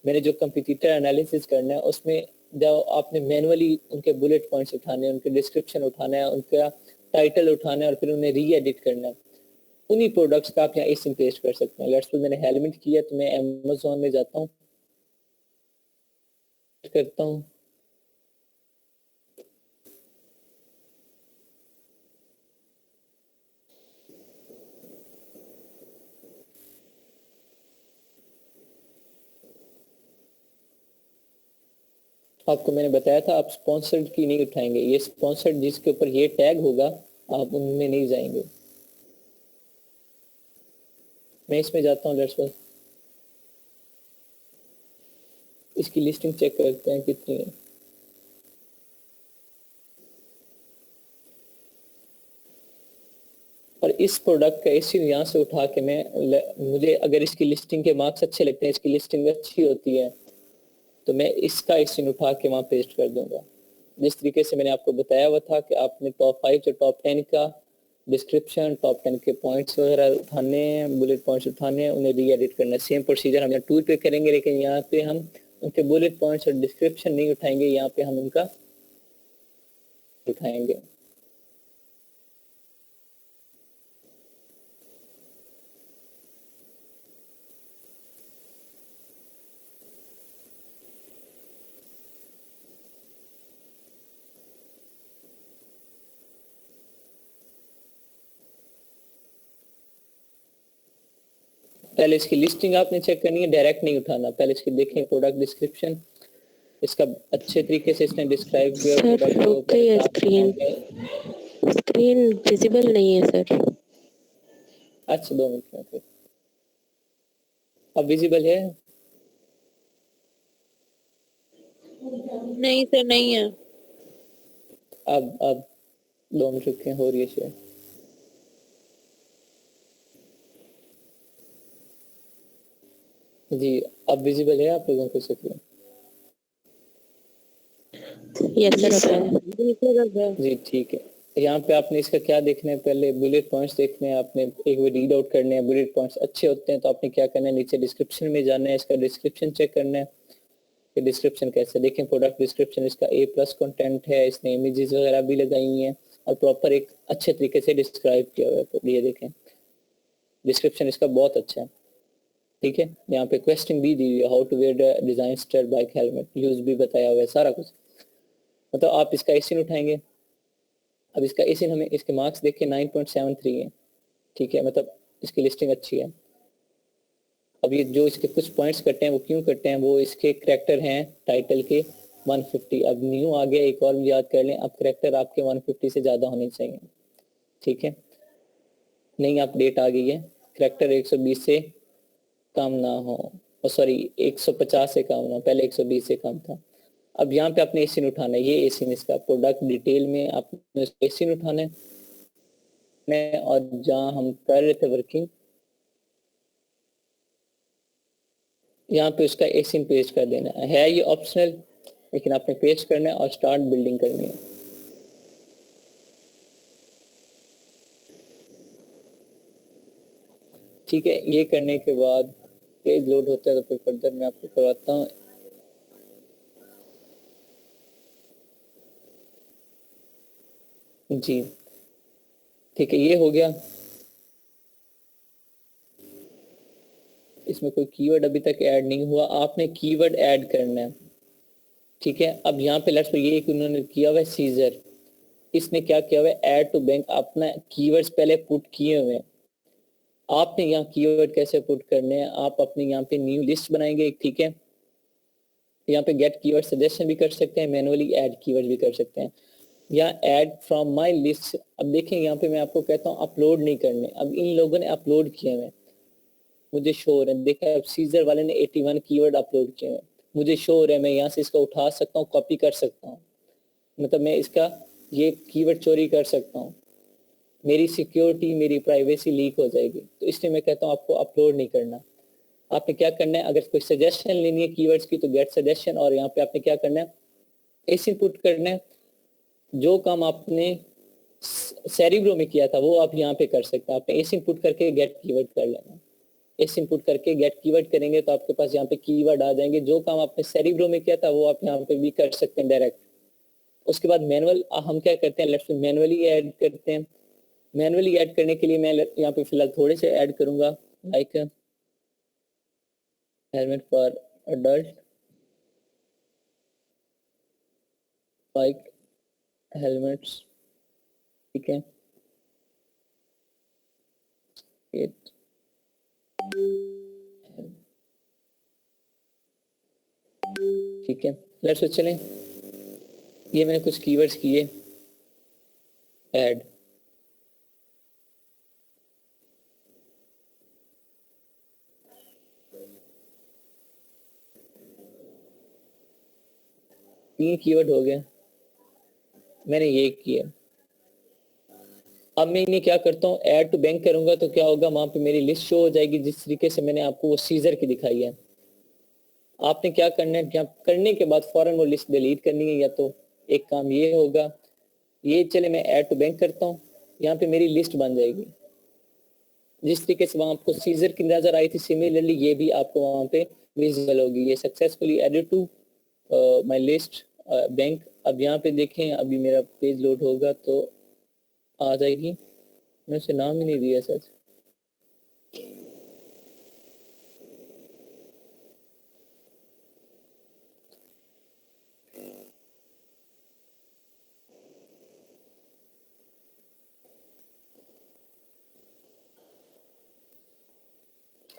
मैंने जो कंपटीटर एनालिसिस करना है उसमें जब आपने मैनुअली उनके बुलेट पॉइंट्स उठाने हैं, उनके डिस्क्रिप्शन उठाना है, उनका टाइटल उठाना है और फिर उन्हें री एडिट करना है, उन्हीं प्रोडक्ट्स का आप यहाँ एसिन पेस्ट कर सकते हैं। लेट्स सपोज मैंने हेलमेट किया तो मैं अमेज़न में जाता हूँ, करता हूँ, आपको मैंने बताया था आप स्पॉन्सर्ड की नहीं उठाएंगे, ये स्पॉन्सर्ड जिसके ऊपर ये टैग होगा आप उनमें नहीं जाएंगे। मैं इसमें जाता हूँ, लेट्स सपोज इसकी लिस्टिंग चेक करते हैं कितनी है। और इस प्रोडक्ट का एसी यहाँ से उठा के मुझे अगर इसकी लिस्टिंग के मार्क्स अच्छे लगते हैं, इसकी लिस्टिंग अच्छी होती है, तो मैं इसका एसिन उठा के वहाँ पेस्ट कर दूंगा। जिस तरीके से मैंने आपको बताया हुआ था कि आपने टॉप 5 या टॉप 10 का डिस्क्रिप्शन, टॉप 10 के पॉइंट्स वगैरह उठाने हैं, बुलेट पॉइंट्स उठाने हैं, उन्हें री एडिट करना है। सेम प्रोसीजर हम यहाँ टूल पे करेंगे, लेकिन यहाँ पे हम उनके बुलेट पॉइंट्स और डिस्क्रिप्शन नहीं उठाएंगे, यहाँ पे हम उनका उठाएंगे। पहले इसकी लिस्टिंग आपने चेक करनी है, डायरेक्ट नहीं उठाना। पहले इसकी देखें प्रोडक्ट डिस्क्रिप्शन, इसका अच्छे तरीके से इसने डिस्क्राइब किया प्रोडक्ट को। स्क्रीन विजिबल नहीं है सर। अच्छा 2 मिनट में फिर अब विजिबल है? नहीं सर, नहीं है। अब 2 मिनट रुके, हो रही है शेयर। जी अब विजिबल है आप लोगों को स्क्रीन? Yes sir. जी ठीक है। यहाँ पे आपने इसका क्या देखना है, पहले बुलेट पॉइंट्स देखने हैं आपने, एक बार रीड आउट करने हैं। बुलेट पॉइंट्स अच्छे होते हैं तो आपने क्या करना है, नीचे डिस्क्रिप्शन में जाना है, इसका डिस्क्रिप्शन चेक करना है कि डिस्क्रिप्शन कैसे। देखें प्रोडक्ट डिस्क्रिप्शन इसका A+ कंटेंट है, इसने इमेजेस वगैरह भी लगाई हुई हैं और प्रॉपर एक अच्छे तरीके से डिस्क्राइब किया हुआ है। तो ये देखें डिस्क्रिप्शन इसका बहुत अच्छा है, ठीक है। यहाँ पे क्वेश्चन भी दी हुई है, how to wear the design style bike helmet, use भी बताया हुआ है सारा कुछ। मतलब आप इसका एसिन उठाएंगे। अब इसका एसिन हमें इसके मार्क्स देखे 9.73 है, ठीक है, मतलब इसकी लिस्टिंग अच्छी है। अब ये जो इसके कुछ पॉइंट्स कटे हैं वो क्यों कटे हैं, वो इसके करेक्टर हैं टाइटल के 150। अब न्यू आ गया एक और याद कर लें, अब करेक्टर आपके 150 से ज़्यादा होने चाहिए, ठीक है। नहीं अपडेट आ गई है, करेक्टर 120 से कम ना हो, सॉरी 150 से कम ना हो, पहले 120 से कम था। अब यहाँ पे आपने एसिन उठाना है, ये एसिन इसका प्रोडक्ट डिटेल में आपने एसिन उठाना है। और जहाँ हम कर रहे थे वर्किंग, यहाँ पे उसका एसिन पेस्ट कर देना है। ये ऑप्शनल, लेकिन आपने पेस्ट करना है और स्टार्ट बिल्डिंग करनी है। ठीक है, ये करने के बाद पेज लोड होता है तो फिर फर्दर मैं आपको करवाता हूँ। जी ठीक है, ये हो गया। इसमें कोई कीवर्ड अभी तक ऐड नहीं हुआ, आपने कीवर्ड ऐड करना है, ठीक है। अब यहाँ पे लेट्स ये एक उन्होंने किया हुआ है सीजर, इसने क्या किया हुआ है, ऐड टू बैंक, अपना कीवर्ड्स पहले पुट किए हुए हैं। आपने यहाँ कीवर्ड कैसे पुट करने हैं, आप अपने यहाँ पे न्यू लिस्ट बनाएंगे, ठीक है। यहाँ पे गेट कीवर्ड सजेशन भी कर सकते हैं, मैनुअली ऐड कीवर्ड भी कर सकते हैं, या ऐड फ्रॉम माय लिस्ट। अब देखें यहाँ पे मैं आपको कहता हूँ अपलोड नहीं करने, अब इन लोगों ने अपलोड किए हुए, मुझे शो हो रहा है, देखा सीजर वाले ने 81 कीवर्ड अपलोड किए हैं, मुझे शो हो रहा है, मैं यहाँ से इसका उठा सकता हूँ, कॉपी कर सकता हूँ, मतलब मैं इसका ये कीवर्ड चोरी कर सकता हूँ, मेरी सिक्योरिटी, मेरी प्राइवेसी लीक हो जाएगी। तो इसलिए मैं कहता हूँ आपको अपलोड नहीं करना। आपने क्या करना है, अगर कोई सजेशन लेनी है कीवर्ड्स की तो गेट सजेशन, और यहाँ पे आपने क्या करना है, एस इनपुट करना है। जो काम आपने सेरिब्रो में किया था वो आप यहाँ पे कर सकते हैं। आपने एस इनपुट करके गेट कीवर्ड कर लेना। एस इनपुट करके गेट कीवर्ड करेंगे तो आपके पास यहाँ पे कीवर्ड आ जाएंगे। जो काम आपने सेरिब्रो में किया था वो आप यहाँ पे भी कर सकते हैं डायरेक्ट। उसके बाद मैनुअल हम क्या करते हैं, लेट्स मैनुअली ऐड करते हैं। मैनुअली ऐड करने के लिए मैं यहाँ पे फिलहाल थोड़े से ऐड करूंगा, like helmet for adult, bike helmets, ठीक है। ठीक है, लेट्स चलें। ये मैंने कुछ कीवर्ड्स किए ऐड। तीन कीवर्ड हो गए, मैंने ये किया। अब मैं इन्हें क्या करता हूँ, ऐड टू बैंक करूंगा तो क्या होगा, वहां पे मेरी लिस्ट शो हो जाएगी जिस तरीके से मैंने आपको वो सीजर की दिखाई है। आपने क्या करना है, क्या करने के बाद फौरन वो लिस्ट डिलीट करनी है, या तो एक काम ये होगा, ये चले मैं ऐड टू बैंक करता हूँ, यहाँ पे मेरी लिस्ट बन जाएगी जिस तरीके से वहां आपको सीजर की नजर आई थी, सिमिलरली ये भी आपको वहां पे विजिबल होगी। ये successfully added to my list bank. अब यहाँ पे देखें, अभी मेरा पेज लोड होगा तो आ जाएगी। मैं उसे नाम ही नहीं दिया सच।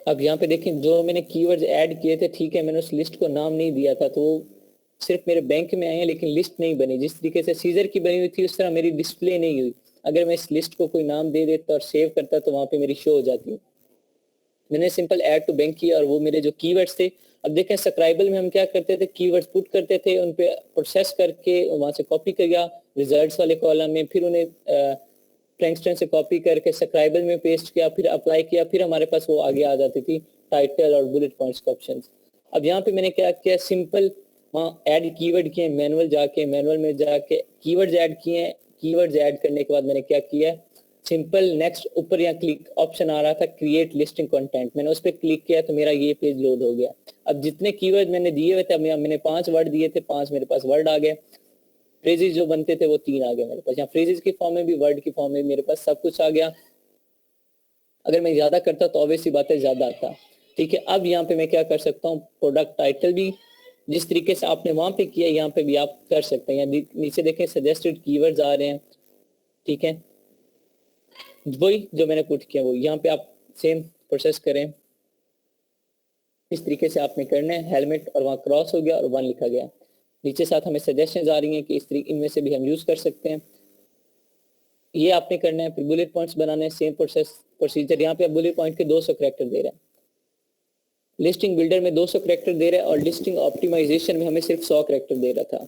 अब यहाँ पे देखें, जो मैंने कीवर्ड्स ऐड किए थे, ठीक है, मैंने उस लिस्ट को नाम नहीं दिया था तो सिर्फ मेरे बैंक में आए हैं लेकिन लिस्ट नहीं बनी। जिस तरीके से सीजर की बनी हुई थी उस तरह मेरी डिस्प्ले नहीं हुई। अगर मैं इस लिस्ट को कोई नाम दे देता और सेव करता तो वहां पे मेरी शो हो जाती। मैंने सिंपल ऐड टू बैंक किया और वो मेरे जो कीवर्ड्स थे। अब देखें, सब्सक्राइबल में हम क्या करते थे, कीवर्ड्स पुट करते थे, उन पे प्रोसेस करके वहां से कॉपी कर गया रिजल्ट्स वाले कॉलम में, फिर उन्हें फ्रैंकस्टन से कॉपी करके सब्सक्राइबल में पेस्ट किया, फिर अप्लाई किया, फिर हमारे पास वो आगे आ जाती थी टाइटल और बुलेट पॉइंट्स के ऑप्शन। अब यहाँ पे मैंने क्या किया, सिंपल वहाँ ऐड कीवर्ड किए, मैनुअल में जाके कीवर्ड्स ऐड किए हैं। कीवर्ड्स ऐड करने के बाद मैंने क्या किया, सिंपल नेक्स्ट ऊपर यहाँ क्लिक ऑप्शन आ रहा था क्रिएट लिस्टिंग कंटेंट, मैंने उस पर क्लिक किया तो मेरा ये पेज लोड हो गया। अब जितने कीवर्ड मैंने दिए हुए थे, मैंने 5 वर्ड दिए थे, 5 मेरे पास वर्ड आ गए। फ्रेजेस जो बनते थे वो 3 आ गए मेरे पास। यहाँ फ्रेजेस की फॉर्म में भी, वर्ड की फॉर्म में मेरे पास सब कुछ आ गया। अगर मैं ज्यादा करता तो ऑब्वियसली बात है ज्यादा आता, ठीक है। अब यहाँ पे मैं क्या कर सकता हूँ, प्रोडक्ट टाइटल भी जिस तरीके से आपने वहां पे किया यहाँ पे भी आप कर सकते हैं। यहाँ नीचे देखें सजेस्टेड कीवर्ड्स आ रहे हैं, ठीक है, वही जो मैंने पुट किया वो यहाँ पे आप सेम प्रोसेस करें। इस तरीके से आपने करना है। हेलमेट और वहाँ क्रॉस हो गया और 1 लिखा गया। नीचे साथ हमें सजेशंस आ रही हैं कि इस तरीके इनमें से भी हम यूज कर सकते हैं। ये आपने करना है। फिर बुलेट पॉइंट्स बनाने हैं, सेम प्रोसीजर। यहाँ पे आप बुलेट पॉइंट के 200 कैरेक्टर दे रहे हैं। लिस्टिंग बिल्डर में 200 कैरेक्टर दे रहे हैं और लिस्टिंग ऑप्टिमाइजेशन में हमें सिर्फ 100 कैरेक्टर दे रहा था।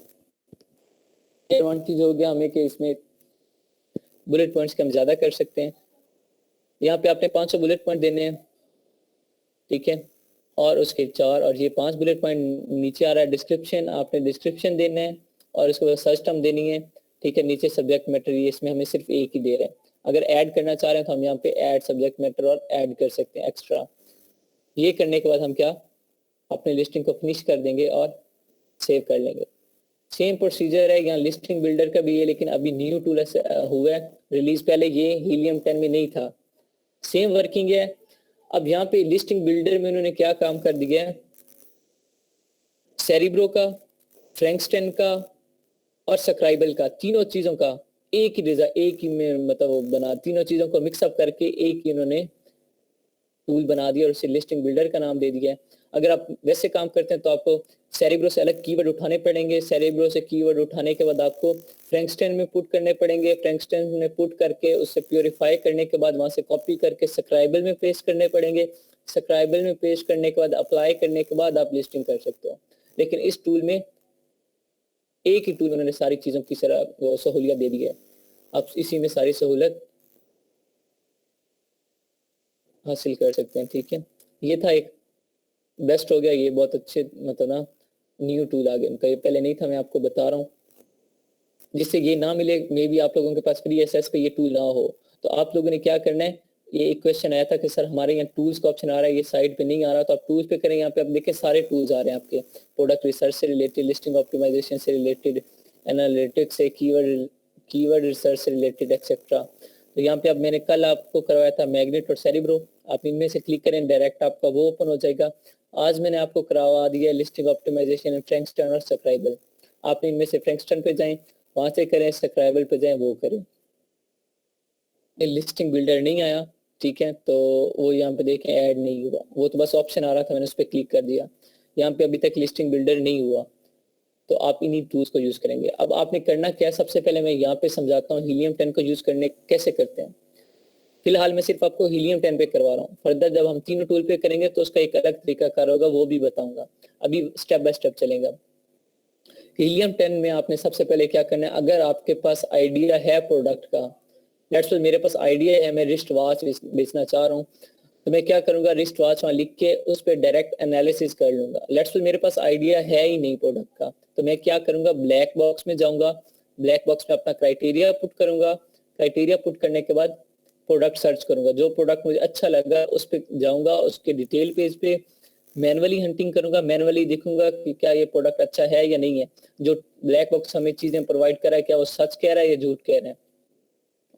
एडवांटेज हो गया हमें कि इसमें बुलेट पॉइंट्स के हम ज्यादा कर सकते हैं। यहाँ पे आपने 500 बुलेट पॉइंट देने हैं, ठीक है, और उसके 4 और ये 5 बुलेट पॉइंट नीचे आ रहा है डिस्क्रिप्शन, आपने डिस्क्रिप्शन देना है और उसके बाद सर्च टर्म देनी है, ठीक है। नीचे सब्जेक्ट मैटर, इसमें हमें सिर्फ एक ही दे रहे हैं। अगर ऐड करना चाह रहे हैं तो हम यहाँ पे ऐड सब्जेक्ट मैटर और ऐड कर सकते हैं एक्स्ट्रा। ये करने के बाद हम क्या, अपने लिस्टिंग को फिनिश कर देंगे और सेव कर लेंगे। सेम प्रोसीजर है यहाँ लिस्टिंग बिल्डर का भी है, लेकिन अभी न्यू टूल हुआ है रिलीज, पहले ये हीलियम 10 में नहीं था। सेम वर्किंग है। अब यहाँ पे लिस्टिंग बिल्डर में उन्होंने क्या काम कर दिया है, सेरिब्रो का, फ्रैंकस्टन का और सब्सक्राइबल का, तीनों चीजों का एक ही में मतलब वो बना, तीनों चीजों को मिक्सअप करके एक ही उन्होंने टूल बना दिया और उसे लिस्टिंग बिल्डर का नाम दे दिया है। अगर आप वैसे काम करते हैं तो आपको सेरिब्रो से अलग कीवर्ड उठाने पड़ेंगे। सेरिब्रो से कीवर्ड उठाने के बाद आपको फ्रैंकस्टन में पुट करने पड़ेंगे। फ्रैंकस्टन में पुट करके उससे प्योरीफाई करने के बाद वहां से कॉपी करके सब्सक्राइबल में पेस्ट करने पड़ेंगे। सब्सक्राइबल में पेस्ट करने के बाद अप्लाई करने के बाद आप लिस्टिंग कर सकते हो। लेकिन इस टूल में एक ही टूल उन्होंने सारी चीजों की सहूलियत दे दी है। आप इसी में सारी सहूलत हासिल कर सकते हैं, ठीक है। ये था एक बेस्ट हो गया, ये बहुत अच्छे मतलब ना न्यू टूल आ गया उनका, ये पहले नहीं था, मैं आपको बता रहा हूँ। जिससे ये ना मिले, मे भी आप लोगों के पास फ्री एसएस पे ये टूल ना हो, तो आप लोगों ने क्या करना है, ये एक क्वेश्चन आया था कि सर हमारे यहाँ टूल्स का ऑप्शन आ रहा है, ये साइड पे नहीं आ रहा, तो आप टूल्स पे करें। यहाँ पे आप देखें सारे टूल्स आ रहे हैं आपके, प्रोडक्ट रिसर्च से रिलेटेड, लिस्टिंग ऑप्टिमाइजेशन से रिलेटेड, एनालिटिक्स से, कीवर्ड रिसर्च से रिलेटेड एक्सेट्रा। तो यहाँ पे अब मैंने कल आपको करवाया था मैग्नेट और सेरिब्रो, आप इनमें से क्लिक करें, डायरेक्ट आपका वो ओपन हो जाएगा। आज मैंने आपको करवा दिया लिस्टिंग ऑप्टिमाइजेशन एंड फ्रैंकस्टन और सब्सक्राइबल। आप इनमें से फ्रैंकस्टन पे जाएं, वहां से करें, सब्सक्राइबल पे जाएं, वो करें। लिस्टिंग बिल्डर नहीं आया, ठीक है, तो वो यहाँ पे देखें ऐड नहीं हुआ, वो तो बस ऑप्शन आ रहा था, मैंने उस पर क्लिक कर दिया। यहाँ पे अभी तक लिस्टिंग बिल्डर नहीं हुआ, तो आप इन्हीं टूल्स को यूज करेंगे। अब आपने करना क्या, सबसे पहले मैं यहाँ पे समझाता हूँ हीलियम 10 को यूज करने कैसे करते हैं। फिलहाल मैं सिर्फ आपको हीलियम 10 पे करवा रहा हूँ, फर्दर जब हम तीनों टूल पे करेंगे तो उसका एक अलग तरीका कार होगा, वो भी बताऊंगा। अभी स्टेप बाय स्टेप चलेगा। हीलियम 10 में आपने सबसे पहले क्या करना है, अगर आपके पास आइडिया है प्रोडक्ट का, लेट्स सपोज मेरे पास आइडिया है, मैं रिस्ट वॉच बेचना चाह रहा हूँ, तो मैं क्या करूंगा, रिस्ट वॉच वहां लिख के उस पर डायरेक्ट एनालिसिस कर लूंगा। लेट्स सपोज मेरे पास आइडिया है ही नहीं प्रोडक्ट का, तो मैं क्या करूंगा, ब्लैक बॉक्स में जाऊंगा, ब्लैक बॉक्स में अपना क्राइटेरिया पुट करूंगा, क्राइटेरिया पुट करने के बाद प्रोडक्ट सर्च करूंगा, जो प्रोडक्ट मुझे अच्छा लगा उस पर जाऊंगा, उसके डिटेल पेज पे मैनुअली हंटिंग करूंगा, मैनुअली देखूंगा कि क्या ये प्रोडक्ट अच्छा है या नहीं है, जो ब्लैक बॉक्स हमें चीजें प्रोवाइड कर रहा है क्या वो सच कह रहा है या झूठ कह रहा है।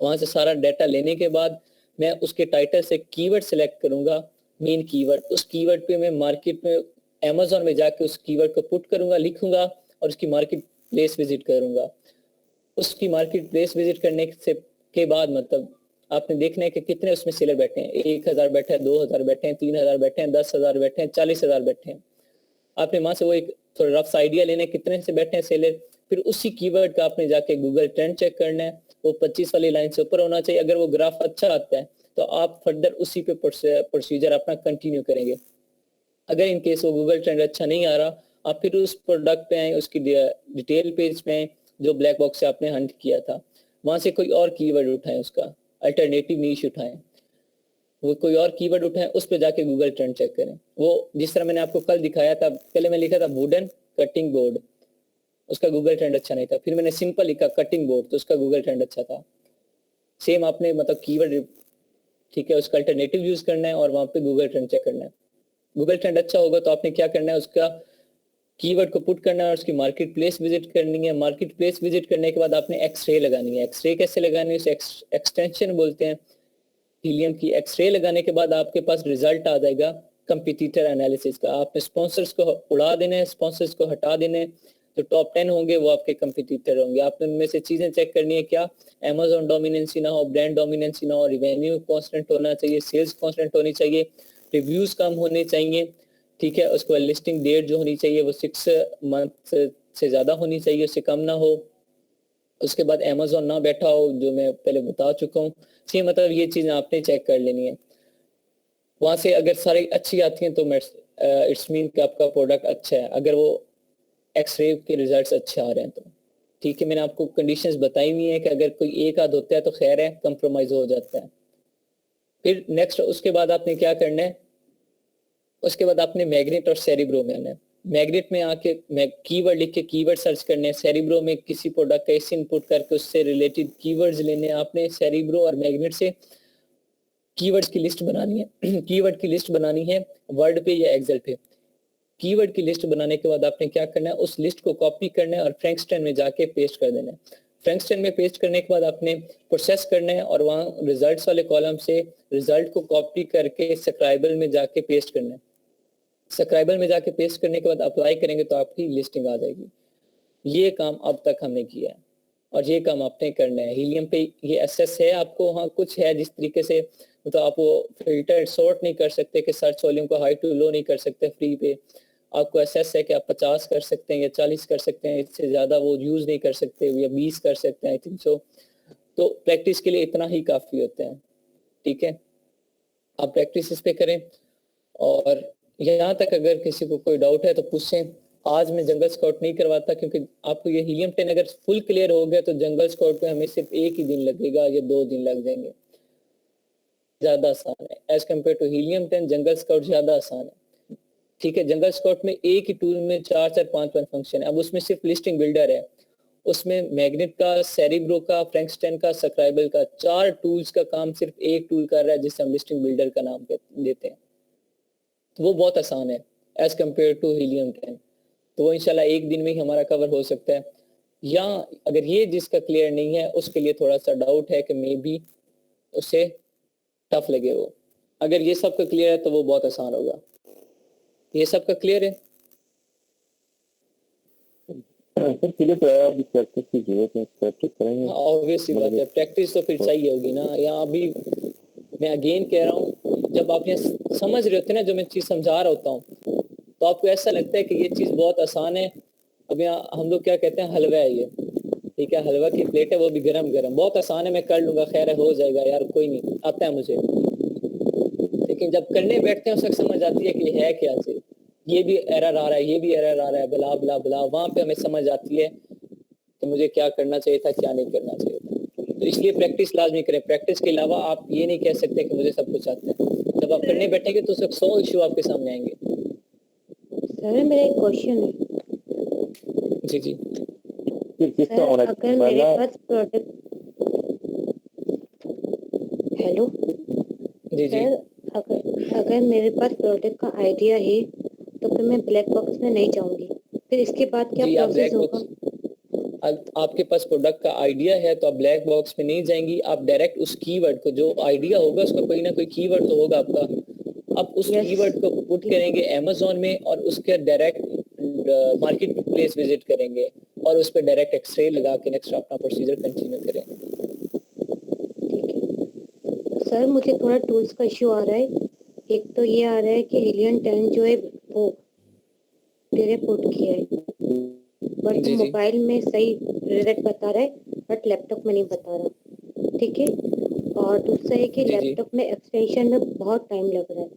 वहां से सारा डाटा लेने के बाद मैं उसके टाइटल से कीवर्ड सेलेक्ट करूंगा, मेन कीवर्ड, उस कीवर्ड पे मैं मार्केट में अमेजोन में जाके उस कीवर्ड को पुट करूंगा, लिखूंगा और उसकी मार्केट प्लेस विजिट करूंगा। उसकी मार्केट प्लेस विजिट करने से के बाद मतलब आपने देखना है कि कितने उसमें सेलर बैठे हैं, 1000 बैठे हैं, 2000 बैठे हैं, 3000 बैठे हैं, 10,000 बैठे हैं, 40,000 बैठे हैं। आपने वहां से वो एक थोड़ा रफ आइडिया लेना है कितने से बैठे हैं सेलर, फिर उसी कीवर्ड का आपने जाके गूगल ट्रेंड चेक करना है, वो 25 वाली लाइन से ऊपर होना चाहिए। अगर वो ग्राफ अच्छा आता है तो आप फर्दर उसी पे प्रोसीजर अपना कंटिन्यू करेंगे। अगर इन केस वो गूगल ट्रेंड अच्छा नहीं आ रहा, आप फिर उस प्रोडक्ट पे आए, उसकी डिटेल पेज पे आए जो ब्लैक बॉक्स से आपने हंट किया था, वहां से कोई और कीवर्ड उठाएं, उसका अल्टरनेटिव नीश उठाएं, वो कोई और कीवर्ड उठाएं, उस पर जाके गूगल ट्रेंड चेक करें। वो जिस तरह मैंने आपको कल दिखाया था, पहले मैं लिखा था वुडन कटिंग बोर्ड, उसका गूगल ट्रेंड अच्छा नहीं था, फिर मैंने सिंपल लिखा कटिंग बोर्ड, तो उसका गूगल ट्रेंड अच्छा था। सेम आपने मतलब कीवर्ड, ठीक है, उसका अल्टरनेटिव यूज करना है और वहां पे गूगल ट्रेंड चेक करना है। गूगल ट्रेंड अच्छा होगा तो आपने क्या करना है, उसका कीवर्ड को पुट करना है और उसकी मार्केट प्लेस विजिट करनी है। मार्केट प्लेस विजिट करने के बाद आपने एक्सरे लगानी है। एक्सरे कैसे लगानी है, उसे एक्सटेंशन बोलते हैं हीलियम की। एक्सरे लगाने के बाद आपके पास रिजल्ट आ जाएगा कंपटीटर एनालिसिस का। आपने स्पॉन्सर्स को उड़ा देना है, स्पॉन्सर्स को हटा देना है, जो टॉप 10 होंगे वो आपके कंपटीटर होंगे। आपने उनमें से चीजें चेक करनी है, क्या अमेजोन डोमिनेंसी ना हो, ब्रांड डोमिनेंसी ना हो, रिवेन्यू कांस्टेंट होना चाहिए, सेल्स कांस्टेंट होनी चाहिए, रिव्यूज कम होने चाहिए, ठीक है। उसके बाद लिस्टिंग डेट जो होनी चाहिए वो 6 मंथ से ज्यादा होनी चाहिए, उससे कम ना हो। उसके बाद अमेजोन ना बैठा हो, जो मैं पहले बता चुका हूँ। सी मतलब ये चीजें आपने चेक कर लेनी है। वहां से अगर सारी अच्छी आती हैं तो इट्स मीन कि आपका प्रोडक्ट अच्छा है। अगर वो एक्सरे के रिजल्ट्स अच्छे आ रहे हैं तो ठीक है। मैंने आपको कंडीशंस बताई हुई है कि अगर कोई एक आध होता है तो खैर है, कंप्रोमाइज हो जाता है। फिर नेक्स्ट उसके बाद आपने क्या करना है, उसके बाद आपने मैग्नेट और सेरिब्रो में आना है। मैग्नेट में आके कीवर्ड लिख के कीवर्ड सर्च करने हैं। सेरिब्रो में किसी प्रोडक्ट का ऐसे इनपुट करके उससे रिलेटेड कीवर्ड्स लेने हैं आपने। सेरिब्रो और मैग्नेट से कीवर्ड्स की लिस्ट बनानी है। कीवर्ड की लिस्ट बनानी है वर्ड पे या एक्सेल पे। कीवर्ड की लिस्ट बनाने के बाद आपने क्या करना है, उस लिस्ट को कॉपी करना है और फ्रैंकस्टन में जाके पेस्ट कर देना है। फ्रैंकस्टन में पेस्ट करने के बाद आपने प्रोसेस करना है और वहाँ रिजल्ट्स वाले कॉलम से रिजल्ट को कॉपी करके सब्सक्राइबल में जाके पेस्ट करना है। सब्सक्राइबर में जाके पेस्ट करने के बाद अप्लाई करेंगे तो आपकी लिस्टिंग आ जाएगी। ये काम अब तक हमने किया है और ये काम आपने करना है। हीलियम पे ये एसएस है आपको, हाँ कुछ है जिस तरीके से, मतलब आप वो फिल्टर सॉर्ट नहीं कर सकते कि सर्च वॉल्यूम को हाई टू लो नहीं कर सकते फ्री पे। आपको एसएस है कि आप 50 कर सकते हैं या 40 कर सकते हैं, इससे ज़्यादा वो यूज़ नहीं कर सकते, या 20 कर सकते हैं, आई थिंक सो। तो प्रैक्टिस के लिए इतना ही काफ़ी होता है, ठीक है। आप प्रैक्टिस इस पे करें और यहाँ तक अगर किसी को कोई डाउट है तो पूछें। आज मैं जंगल स्काउट नहीं करवाता क्योंकि आपको ये हीलियम 10 अगर फुल क्लियर हो गया तो जंगल स्काउट पे हमें सिर्फ 1 ही दिन लगेगा या 2 दिन लग जाएंगे। ज्यादा आसान है as compare to helium 10, Jungle Scout ज्यादा आसान है। ठीक है। जंगल स्काउट में एक ही टूल में 4-4 5-5 फंक्शन है। अब उसमें सिर्फ लिस्टिंग बिल्डर है, उसमें मैग्नेट का, सेरिब्रो का, फ्रैंकस्टाइन का, स्क्राइबल का, 4 टूल्स का काम सिर्फ एक टूल कर रहा है जिसे हम लिस्टिंग बिल्डर का नाम देते हैं। तो वो बहुत आसान है एज कम्पेयर टू हीलियम 10। तो वो इंशाल्लाह एक दिन में ही हमारा कवर हो सकता है। या अगर ये जिसका क्लियर नहीं है उसके लिए थोड़ा सा डाउट है कि मे बी उसे टफ लगे वो। अगर ये सबका क्लियर है तो वो बहुत आसान होगा। ये सबका क्लियर है? सर क्लियर तो है, अभी प्रैक्टिस की जरूरत है, प्रैक्टिस करेंगे। ऑब्वियसली बात है, प्रैक्टिस तो फिर चाहिए होगी ना। या अभी मैं अगेन कह रहा हूँ, जब आप ये समझ रहे होते हैं ना, जो मैं चीज़ समझा रहा होता हूँ, तो आपको ऐसा लगता है कि ये चीज़ बहुत आसान है। अब यहाँ हम लोग क्या कहते हैं, हलवा है ये, ठीक है, हलवा की प्लेट है, वो भी गरम गरम, बहुत आसान है, मैं कर लूंगा, खैर है, हो जाएगा यार, कोई नहीं, आता है मुझे। लेकिन जब करने बैठते हैं उस वक्त समझ आती है कि है क्या चीज़, ये भी एरर आ रहा है, ये भी एरर आ रहा है, बला बला बला, वहाँ पे हमें समझ आती है कि मुझे क्या करना चाहिए था, क्या नहीं करना चाहिए था। तो इसलिए प्रैक्टिस लाजमी करें। प्रैक्टिस के अलावा आप ये नहीं कह सकते कि मुझे सब कुछ आता है। जब आप करने बैठेंगे तो सिर्फ 100 इशू आपके सामने आएंगे। सर मेरा एक क्वेश्चन है। जी जी किसका सर होना अगर मेरे पास प्रोडक्ट, हेलो जी जी सर, अगर मेरे पास प्रोडक्ट का आइडिया है तो फिर मैं ब्लैक बॉक्स में नहीं जाऊंगी, फिर इसके बाद क्या जी, आप प्रोसेस ब्लैक होगा? बॉक्स, आपके पास प्रोडक्ट का आइडिया है तो आप ब्लैक बॉक्स में नहीं जाएंगी। आप डायरेक्ट उस कीवर्ड को, जो आइडिया होगा उसका कोई ना कोई कीवर्ड तो होगा आपका, आप उस Yes. कीवर्ड को पुट करेंगे अमेज़न में और उसके डायरेक्ट मार्केट प्लेस विजिट करेंगे और उस पर डायरेक्ट एक्सरे लगा के नेक्स्ट अपना प्रोसीजर कंटिन्यू करेंगे। सर मुझे थोड़ा टूल्स का इश्यू आ रहा है। एक तो ये आ रहा है कि हीलियम 10 जो है वो तेरे पुट किया है, बट जी जी मोबाइल में सही रिजल्ट बता रहा है बट लैपटॉप में नहीं बता रहा, ठीक है। और दूसरा है कि जी जी लैपटॉप में एक्सटेंशन में बहुत टाइम लग रहा है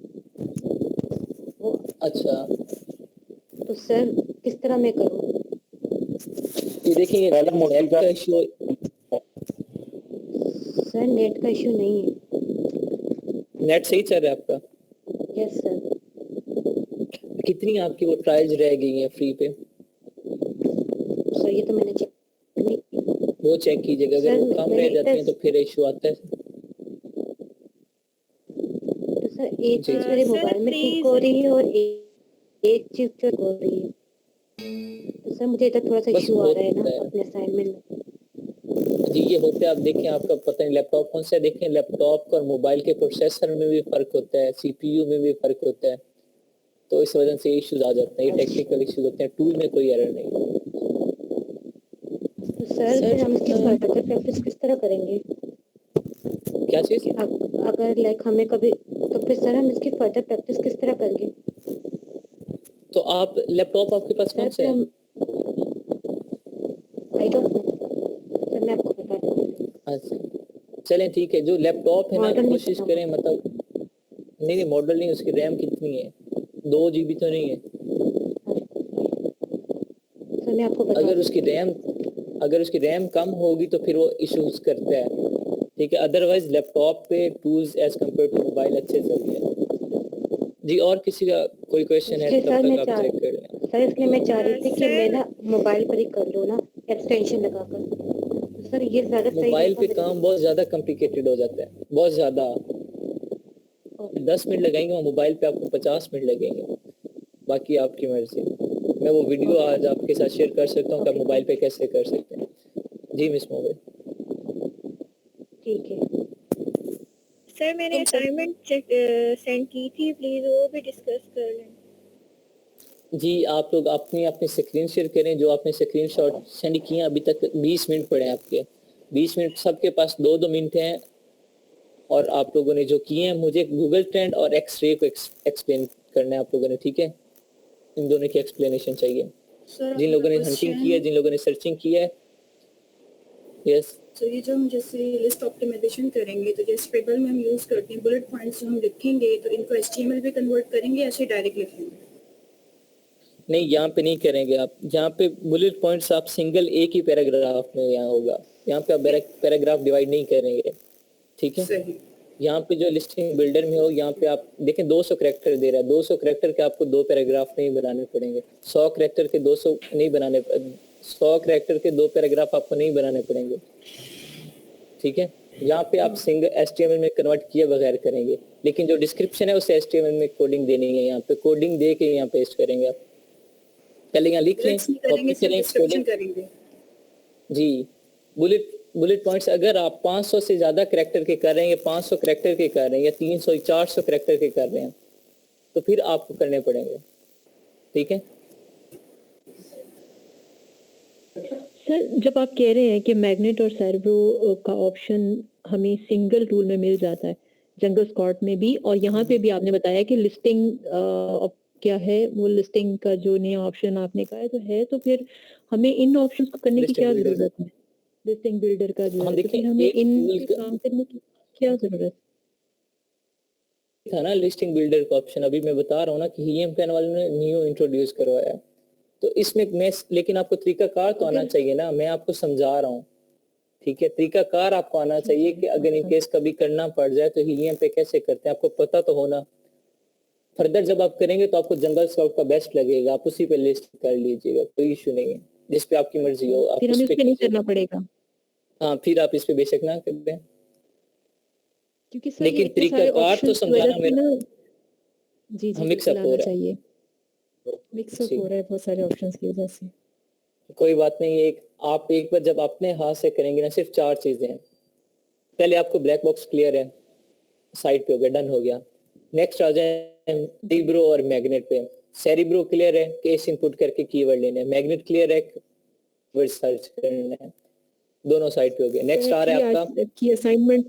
वो, अच्छा, तो सर किस तरह मैं करूँ? ये देखिए पहला नेट मोदी का का इशू। सर नेट का इश्यू नहीं है। नेट सही चल रहा है आपका? Yes sir. कितनी आपकी वो ट्रायल्स रह गई हैं फ्री पे, सर ये तो मैंने चेक नहीं किया। वो चेक कीजिएगा। अगर सर वो कम मैंने रह जाती हैं तो फिर इशू आता है। तो सर एक जी चीज जी मेरे मोबाइल में ठीक हो रही है और एक चीज ठीक हो रही है, तो सर मुझे इधर थोड़ा सा बस इश्यू आ रहा है ना होता है अपने असाइनमेंट में। जी, ये होता है। आप देखें, आपका पता नहीं लैपटॉप कौन सा है, देखें लैपटॉप और मोबाइल के प्रोसेसर में भी फर्क होता है, सीपीयू में भी फर्क होता है, तो इस वजह से इश्यूज आ जाते हैं। ये टेक्निकल इश्यूज होते हैं, टूल में कोई एरर नहीं। तो सर फिर हम इसकी फर्दर प्रैक्टिस किस तरह करेंगे? क्या चीज? अगर लाइक हमें कभी, तो फिर सर हम इसकी फर्दर प्रैक्टिस किस तरह करेंगे? तो आप लैपटॉप आपके पास सर कौन सा फिर है? हम, आई डोंट नो सर, मैं आपको बता दूँ। अच्छा, चलें ठीक है। जो लैपटॉप है ना, मॉडल नहीं कोशिश पता करें, मतलब नहीं मॉडल नहीं, उसकी रैम कितनी है? 2 GB तो नहीं है? सर मैं आपको बता अगर दूँ। उसकी रैम कम होगी तो फिर वो इश्यूज करता है, ठीक है। अदरवाइज लैपटॉप पे tools as compare to mobile अच्छे चल रहे हैं। जी, और किसी का कोई क्वेश्चन है इसलिए तब सर मैं तक आप चाह चेक कर लें। सर इसलिए मैं चाह रही थी कि मैं ना मोबाइल पर ही कर लूँ ना, एक्सटेंशन लगाकर। तो सर ये ज़्यादा सही मोबाइल रहेगा पे मेरे काम बहुत ज़्यादा कॉम्प्लिकेटेड हो जाता है, बहुत ज़्यादा। 10 मिनट लगाएंगे, और मोबाइल पे आपको 50 मिनट लगेंगे। बाकी आपकी मर्जी। मैं वो वीडियो आज आपके साथ शेयर कर सकता हूँ कि आप मोबाइल पे कैसे कर सकते हैं। जी मिस मोबाइल, ठीक है। सर मैंने असाइनमेंट सेंड की थी, प्लीज वो भी डिस्कस कर लें। जी आप लोग अपनी अपनी स्क्रीन शेयर करें। जो आपने स्क्रीन शॉट सेंड किए हैं, अभी तक 20 मिनट पड़े हैं आपके। 20 मिनट सबके पास 2-2 मिनट हैं, और आप लोगों ने जो किए हैं, मुझे गूगल ट्रेंड और एक्सरे को एक्सप्लेन करना है आप लोगों ने, ठीक है। इन दोनों की एक्सप्लेनेशन चाहिए। जिन लोगों ने हंटिंग की है, जिन लोगों ने सर्चिंग की है। यस तो ये जो हम जैसे लिस्ट ऑप्टिमाइजेशन करेंगे, तो जैसे टेबल में हम यूज करते हैं बुलेट पॉइंट्स जो हम लिखेंगे, तो इनको एचटीएमएल में कन्वर्ट करेंगे, ऐसे डायरेक्ट लिखेंगे? नहीं, यहाँ पे नहीं करेंगे आप। जहाँ पे बुलेट पॉइंट्स आप सिंगल एक ही पैराग्राफ में यहाँ होगा, यहाँ पे आप पैराग्राफ डिवाइड नहीं करेंगे, ठीक है। सही। यहाँ पे जो लिस्टिंग बिल्डर में हो, यहाँ पे आप देखें 200 कैरेक्टर दे रहा है। 200 कैरेक्टर के आपको 2 पैराग्राफ नहीं बनाने पड़ेंगे। 100 कैरेक्टर के 200 नहीं बनाने, 100 कैरेक्टर के 2 पैराग्राफ आपको नहीं बनाने पड़ेंगे। ठीक है, यहाँ पे आप सिंगल HTML में कन्वर्ट किए बगैर करेंगे, लेकिन जो डिस्क्रिप्शन है उसे HTML में कोडिंग देनी है। यहाँ पे कोडिंग दे के यहाँ पेस्ट करेंगे आप। पहले यहाँ लिख लें, कॉपी करें डिस्क्रिप्शन करेंगे। जी, बुलेट पॉइंट्स अगर आप 500 से ज्यादा कैरेक्टर के कर रहे हैं, या 500 कैरेक्टर के कर रहे हैं, या 300 400 कैरेक्टर के कर रहे हैं, तो फिर आपको करने पड़ेंगे। ठीक है सर, जब आप कह रहे हैं कि मैग्नेट और सेरेब्रो का ऑप्शन हमें सिंगल टूल में मिल जाता है, जंगल स्कॉट में भी, और यहाँ पे भी आपने बताया कि लिस्टिंग क्या है, वो लिस्टिंग का जो नया ऑप्शन आपने कहा है तो है, तो फिर हमें इन ऑप्शंस को करने की लिस्टिंग क्या बिल्डर। जरूरत है? लिस्टिंग बिल्डर का जो हाँ, है, तो देखिए, फिर हमें एक इन टूल पे काम करने की क्या जरूरत था ना लिस्टिंग बिल्डर का ऑप्शन। अभी मैं बता रहा हूँ ना कि हीलियम पेन वाले ने न्यू इंट्रोड्यूस करवाया है, तो इसमें मैं, लेकिन आपको तरीकाकार तो आना चाहिए ना, मैं आपको समझा रहा हूँ। ठीक है, तरीकाकार आपको आना चाहिए कि अगर इन केस कभी करना पड़ जाए तो हीलियम पे कैसे करते हैं, आपको पता तो होना। फर्दर जब आप करेंगे तो आपको जंगल स्काउट का बेस्ट लगेगा, आप उसी पे लिस्ट कर लीजिएगा, कोई इशू नहीं है। जिस पे आपकी मर्जी हो आप फिर उस हमें पे उस पे नहीं कीजिए। करना पड़ेगा? हाँ, फिर आप इस पे बेशक ना कर दें, क्योंकि सर लेकिन ये इतने सारे तरीकाकार तो ऑप्शंस की वजह समझाना से मेरा। ना, जी हाँ, जी मिक्सअप बिल्कुल हो आना रहा चाहिए, है। मिक्सअप जी, हो रहा है बहुत सारे ऑप्शंस की वजह से। कोई बात नहीं। आप एक बार जब अपने हाथ से करेंगे ना, सिर्फ 4 चीजें हैं। पहले आपको ब्लैक बॉक्स क्लियर है, साइड पे हो गया, डन हो गया। नेक्स्ट आ जाए सेरिब्रो और मैग्नेट पे। सेरिब्रो क्लियर है, केस इनपुट करके कीवर्ड लेने हैं। मैग्नेट क्लियर है, वर्ड सर्च करना है। दोनों साइड पे हो गया। नेक्स्ट आ रहा है एक्चुअली आपका, आज की असाइनमेंट,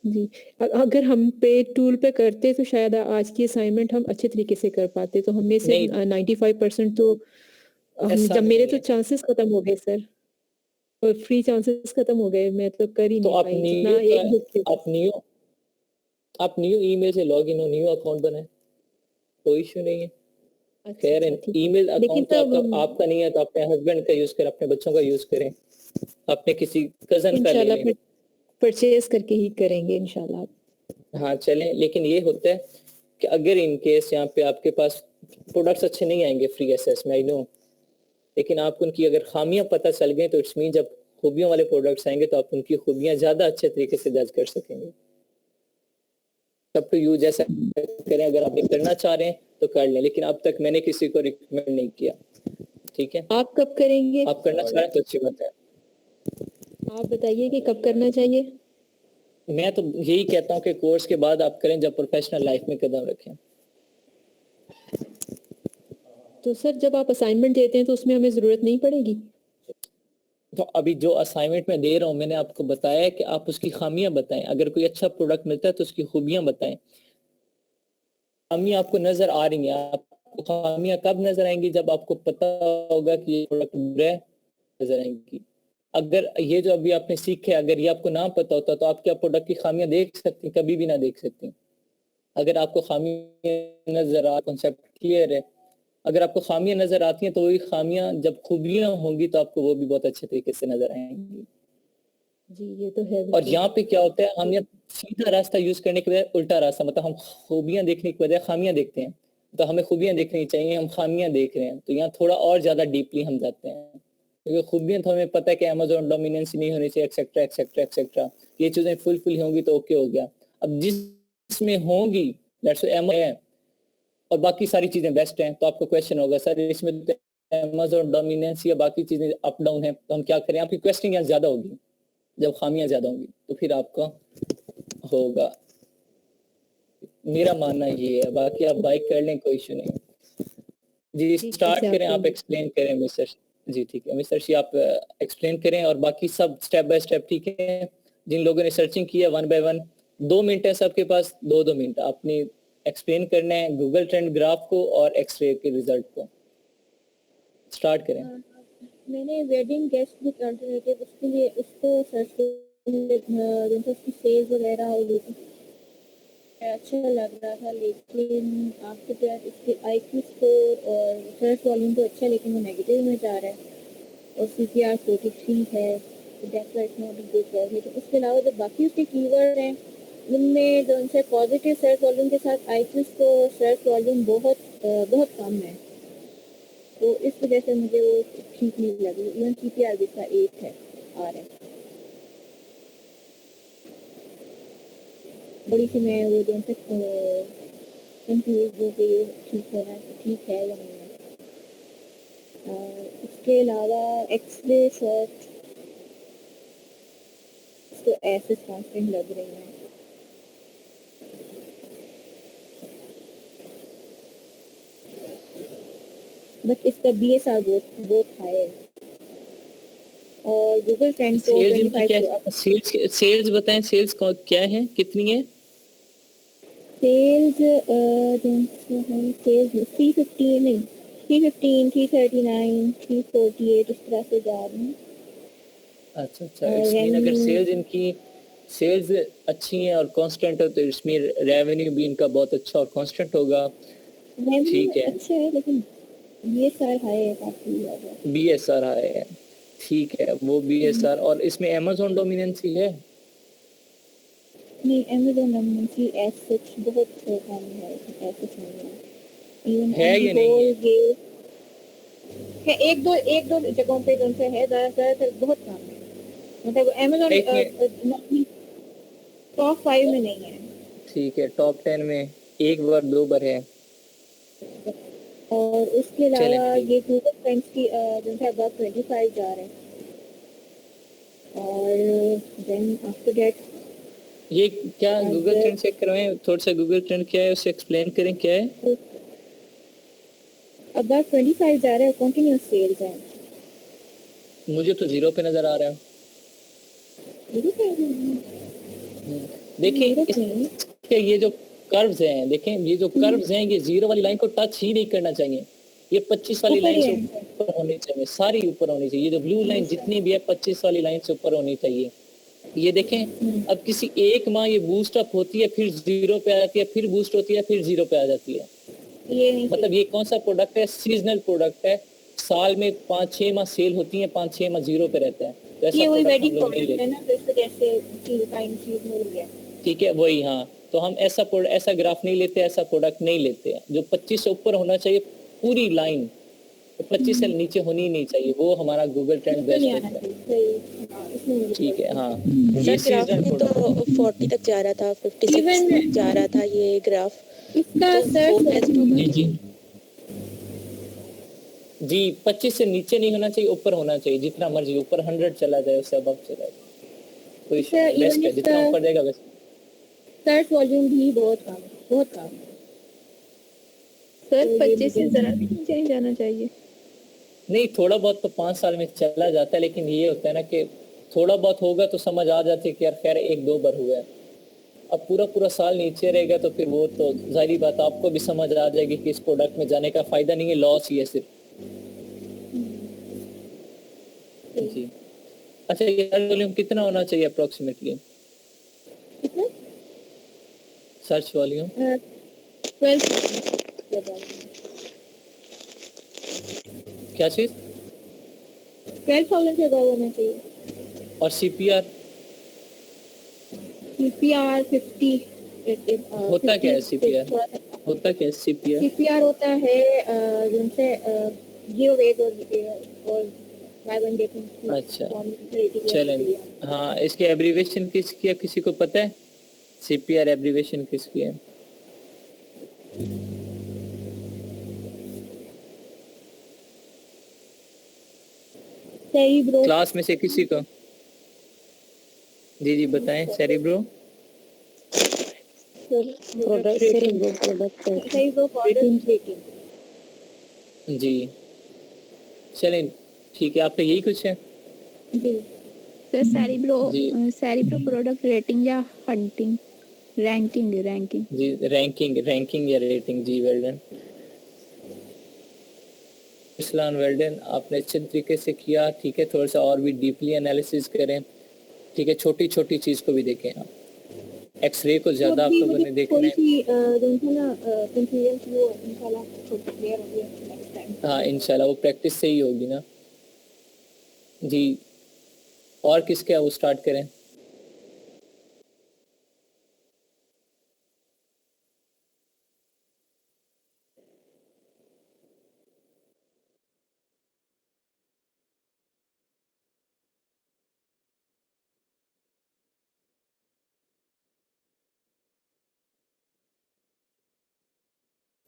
जी, अगर हम पे टूल पे करते तो शायद आज की असाइनमेंट हम अच्छे तरीके से कर पाते, तो हमें से नहीं 95% तो हम, ऐसा जब मेरे नहीं तो है। चांसेस खत्म हो गए सर, और फ्री चांसेस खत्म हो गए, मैं तो कर ही तो नहीं पाई जितना एक बुक के बस। आप न्यू ईमेल से लॉग इन हो, न्यू अकाउंट बनाए, कोई इशू नहीं है। अच्छा खैर, अच्छा ठीक है, ईमेल लेकिन अकाउंट तो तब आपका नहीं है, तो अपने हस्बैंड का यूज करें, अपने बच्चों का यूज करें, अपने किसी कजन का ले लें। इंशाल्लाह परचेज करके ही करेंगे इंशाल्लाह। हाँ चलें, लेकिन ये होता है कि अगर इन केस यहाँ पे आपके पास प्रोडक्ट्स अच्छे नहीं आएंगे फ्री एसेस में, आई नो, लेकिन आपको उनकी अगर खामियां पता चल गई तो इट्स मीन जब खूबियों वाले प्रोडक्ट्स आएंगे तो आप उनकी खूबियां ज्यादा अच्छे तरीके से जज कर सकेंगे। सब टू यू, जैसा करें, अगर आप ये करना चाह रहे हैं तो कर लें, लेकिन अब तक मैंने किसी को रिकमेंड नहीं किया। ठीक है, आप कब करेंगे? आप करना चाह रहे हैं तो अच्छी बात है। आप बताइए कि कब करना चाहिए? मैं तो यही कहता हूँ कि कोर्स के बाद आप करें, जब प्रोफेशनल लाइफ में कदम रखें। तो सर जब आप असाइनमेंट देते हैं तो उसमें हमें जरूरत नहीं पड़ेगी? तो अभी जो असाइनमेंट मैं दे रहा हूँ, मैंने आपको बताया कि आप उसकी खामियां बताएं। अगर कोई अच्छा प्रोडक्ट मिलता है तो उसकी खूबियां बताएं। खामियां आपको नजर आ रही हैं, आपको खामियां कब नजर आएंगी? जब आपको पता होगा कि ये प्रोडक्ट बुरा है, नजर आएंगी। अगर ये जो अभी आपने सीखे, अगर ये आपको ना पता होता तो आप क्या प्रोडक्ट की खामियां देख सकती? कभी भी ना देख सकती। अगर आपको खामियां नजर आ, कॉन्सेप्ट क्लियर है, अगर आपको खामियां नजर आती हैं तो वही खामियां जब खूबियां होंगी तो आपको वो भी बहुत अच्छे तरीके से नजर आएंगी। जी ये तो है और बिल्कुल। यहाँ पे क्या होता है, हम ये सीधा रास्ता यूज करने के बजाय उल्टा रास्ता, मतलब हम खूबियां देखने के बजाय खामियां देखते हैं। तो हमें खूबियां देखनी चाहिए, हम खामियां देख रहे हैं, तो यहाँ थोड़ा और ज्यादा डीपली हम जाते हैं। क्योंकि खूबियां तो हमें पता है कि अमेजोन डोमिनेंस नहीं होनी चाहिए, एक्सेट्रा एक्सेट्रा एक्सेट्रा, ये चीजें फुल होंगी तो ओके हो गया। अब जिसमें होंगी, लेट्स से है, और बाकी सारी चीजें बेस्ट हैं, तो आपको क्वेश्चन होगा सर इसमें अमेजोन डोमिनेंस या बाकी चीजें अप डाउन है, तो हम क्या करें? आपकी क्वेश्चन यहाँ ज्यादा होगी जब खामियां ज्यादा होंगी, तो फिर आपका होगा। मेरा मानना ये है, बाकी आप बाइक कर लें, कोई इशू नहीं। जी ठीक स्टार्ट है, करें, आपको आप एक्सप्लेन करें मिस्टर। जी ठीक है मिस्टर शी, आप एक्सप्लेन करें, और बाकी सब स्टेप बाय स्टेप। ठीक है, जिन लोगों ने सर्चिंग की है 1 बाय 1, 2 मिनट है सबके पास, 2 मिनट आपने एक्सप्लेन करना है गूगल ट्रेंड ग्राफ को और एक्सरे के रिजल्ट को। स्टार्ट करें। मैंने वेडिंग गेस्ट बुक अल्टरनेटिव उसके लिए उसको सर्च जैसे उसकी सेल्स वगैरह और वो अच्छा लग रहा था, लेकिन आफ्टर दैट इसके IQ स्कोर और सर्च वॉल्यूम तो अच्छा है, लेकिन वो नेगेटिव में जा रहा है और CPR 43 है, तो that's why it's not a good for me. तो उसके अलावा जो बाकी उसके कीवर्ड हैं उनमें जो उनसे पॉजिटिव सर्च वॉल्यूम के साथ आईक्यूज को सर्च वॉल्यूम बहुत कम है, तो इस वजह से मुझे वो ठीक नहीं लगी। इवन सीपीआर भी इसका 8 है आ रहा है। बड़ी सी मैं वो जो उनसे कंफ्यूज हो गई ठीक होना ठीक है या नहीं है। इसके अलावा एक्सरे शॉट इसको ऐसे कांस्टेंट लग रही है। बट इसका बीएसआर बहुत हाई है और गूगल ट्रेंड को सेल्स इनकी 25 क्या सेल्स बताएं, सेल्स क्या है, कितनी है? सेल्स सेल्स 315 नहीं 315 339 348 इस तरह से जा रही हैं। अच्छा इट्स मीन अगर सेल्स इनकी सेल्स अच्छी हैं और कांस्टेंट हो तो इट्स मीन रेवेन्यू भी इनका बहुत अच्छा और कांस्टेंट होगा। ठीक है, अच्छा है लेकिन बीएसआर हाई है काफी ज्यादा। बीएसआर है, ठीक है वो बीएसआर। और इसमें अमेज़न डोमिनेंसी है? नहीं अमेज़न डोमिनेंसी एसएच बहुत कम है, एसएच नहीं है। इवन है या नहीं है? एक दो जगहों पे जो से है ज्यादातर बहुत कम है। मतलब अमेज़न टॉप 5 में नहीं है। ठीक है, टॉप 10 में एक बार दो बार है। और उसके अलावा ये गूगल ट्रेंड्स की जो है अबाउट 25 जा रहे हैं। और देन आफ्टर दैट ये क्या गूगल ट्रेंड चेक करवाएं, थोड़ा सा गूगल ट्रेंड क्या है उसे एक्सप्लेन करें, क्या है? अबाउट 25 जा रहे हैं, कंटिन्यूअस सेल्स है। मुझे तो 0 पे नजर आ रहा है। देखिए ये जो कर्व्स हैं, देखें ये जो कर्व्स हैं ये 0 वाली लाइन को टच ही नहीं करना चाहिए। ये 25 वाली लाइन से ऊपर होनी चाहिए, सारी ऊपर होनी चाहिए। ये जो ब्लू लाइन जितनी भी है 25 वाली लाइन से ऊपर होनी चाहिए। ये देखें अब किसी एक माह ये बूस्ट अप होती है, फिर 0 पे आ जाती है, फिर बूस्ट होती है, फिर 0 पे आ जाती है। ये मतलब ये कौन सा प्रोडक्ट है? सीजनल प्रोडक्ट है। साल में 5-6 माह सेल होती है, 5-6 माह 0 पे रहता है। तो ऐसा प्रोडक्ट हम लोग नहीं लेते। ठीक है वही, हाँ तो हम ऐसा ग्राफ नहीं लेते, ऐसा प्रोडक्ट नहीं लेते हैं। जो 25 से ऊपर होना चाहिए पूरी लाइन, तो 25 से नीचे होनी ही नहीं चाहिए, वो हमारा गूगल ट्रेंड बेस्ट होता है। ठीक है, हाँ ये सीजनल प्रोडक्ट तो 40 तक जा रहा था, 56 जा रहा था ये ग्राफ। इसका जी 25 से नीचे नहीं होना चाहिए, ऊपर होना चाहिए। जितना मर्जी ऊपर 100 चला जाए, उससे अब चला जाए कोई बेस्ट है, जितना ऊपर जाएगा बेस्ट। सर्च वॉल्यूम भी बहुत कम। सर 25 से जरा भी नीचे नहीं जाना चाहिए। नहीं थोड़ा बहुत तो 5 साल में चला जाता है, लेकिन ये होता है ना कि थोड़ा बहुत होगा तो समझ आ जाती है कि यार खैर 1-2 बार हुआ है। अब पूरा साल नीचे रहेगा तो फिर वो तो जाहिर बात आपको भी समझ आ जाएगी कि इस प्रोडक्ट में जाने का फायदा नहीं है, लॉस ही है सिर्फ। जी अच्छा, ये वॉल्यूम कितना होना चाहिए अप्रोक्सीमेटली? सर्च वॉल्यूम 12 क्या चीज? 12,000 से अबव होना चाहिए। और सीपीआर सीपीआर 50 होता क्या है? सीपीआर होता क्या है? सीपीआर होता है जिनसे जियो वेग और अच्छा चलें, हाँ इसके एब्रीवेशन किसकी है, किसी को पता है? सीपीआर एब्रीवेशन किसकी है? सेरिब्रो क्लास में से किसी को? जी बताएं। सेरिब्रो जी चलें, ठीक है। आपका यही कुछ है? जी सर सेरिब्रो प्रोडक्ट रेटिंग या हंटिंग रैंकिंग जी रैंकिंग या रेटिंग। जी well done Islam, well done, आपने अच्छे तरीके से किया। ठीक है, थोड़ा सा और भी डीपली एनालिसिस करें। ठीक है, छोटी छोटी चीज को भी देखें आप। एक्सरे को ज्यादा आप लोगों ने देखना है। हाँ इंशाल्लाह वो प्रैक्टिस से ही होगी ना। जी और किसके वो स्टार्ट करें?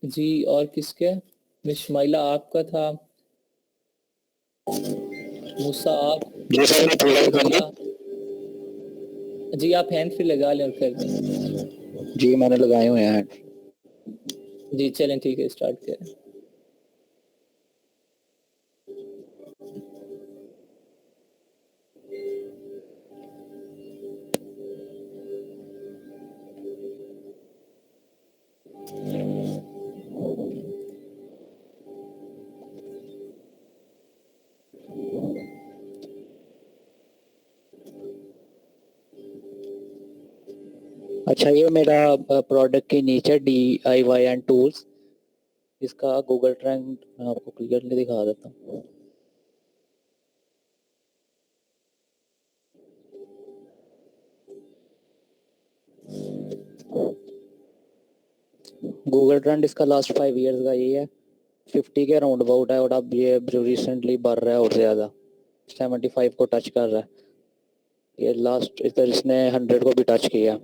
जी और किसके? मिस शमाइला आपका था, मूसा आप, जी सर मैं पूरा ही कर रजीला। दूं। जी आप हैंड फ्री लगा लें और कर दें। जी मैंने लगाए हुए हैं। जी चलें ठीक है, स्टार्ट करें। अच्छा ये मेरा प्रोडक्ट के नीचे DIY एंड टूल्स, इसका गूगल ट्रेंड मैं आपको क्लियरली दिखा देता हूँ। गूगल ट्रेंड इसका लास्ट 5 इयर्स का ये है, 50 के राउंड अबाउट है और अब ये जो रिसेंटली बढ़ रहा है और ज़्यादा 75 को टच कर रहा है। ये लास्ट इधर इसने 100 को भी टच किया।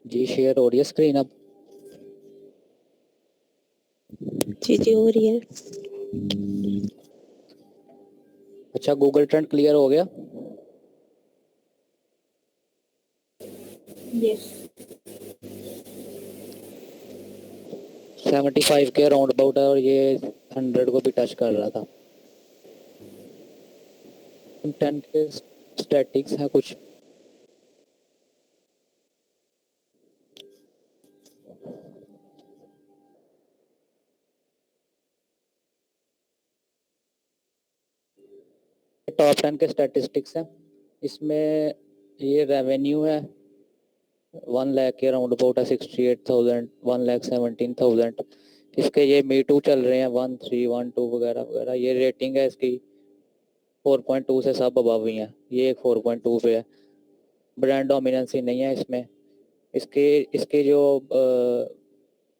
जी शेयर हो रही है स्क्रीन अब? जी हो रही है। अच्छा गूगल ट्रेंड क्लियर हो गया? यस 75 के राउंड अबाउट है और ये 100 को भी टच कर रहा था। 10 के स्टैटिक्स हैं कुछ। टॉप 10 के स्टैटिस्टिक्स हैं, इसमें ये रेवेन्यू है 1 लाख के राउंड अबाउट है 68,000, 1,17,000। इसके ये मी टू चल रहे हैं 1, 3, 1, 2 वगैरह वगैरह। ये रेटिंग है इसकी 4.2 से सब अबव ही है, ये एक 4.2 पे है। ब्रांड डोमिनेंसी नहीं है इसमें। इसके इसके जो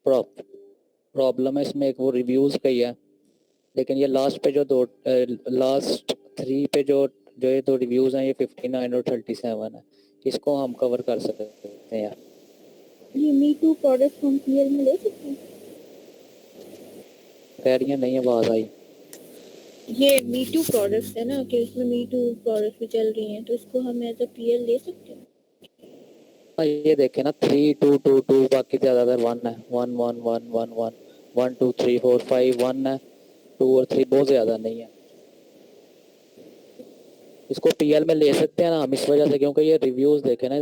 प्रॉब्लम है इसमें, एक वो रिव्यूज़ का ही है, लेकिन ये लास्ट पे जो दो लास्ट 3 पे जो जो ये दो रिव्यूज़ हैं ये 59 और 37 है, इसको हम कवर कर सकते हैं। ये मी टू प्रोडक्ट हम पीएल में ले सकते हैं? कह रही है नहीं आवाज़ आई। ये मी टू प्रोडक्ट्स है ना, कि इसमें मी टू प्रोडक्ट्स भी चल रही हैं, तो इसको हम एज अ पीएल ले सकते हैं? ये देखे ना 3, 2, 2, 2, बाकी ज़्यादातर 1 है, 1, 1, 1, 1, 1, 1, 2, 3, 4, 5, 1 है, 2 और 3 बहुत ज़्यादा नहीं है। इसको पीएल में ले सकते हैं ना हम इस वजह से, क्योंकि ये रिव्यूज़ देखे ना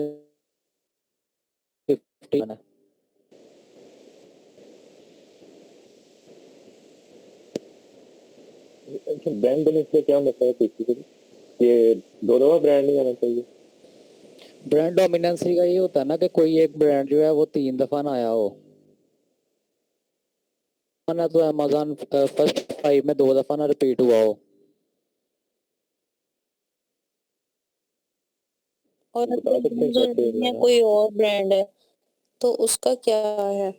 15 है। अच्छा ब्रांड बनने से क्या मतलब है बेसिकली? ये दो दफा ब्रांड नहीं आना चाहिए? ब्रांड डोमिनेंसी का ये होता है ना कि कोई एक ब्रांड जो है वो 3 दफा ना आया हो ना, तो अमेज़न फर्स्ट 5 में 2 दफा ना रिपीट हुआ हो। और बता अगर सकते हैं Amazon कैसे में लेना? कोई और ब्रांड है तो उसका क्या है?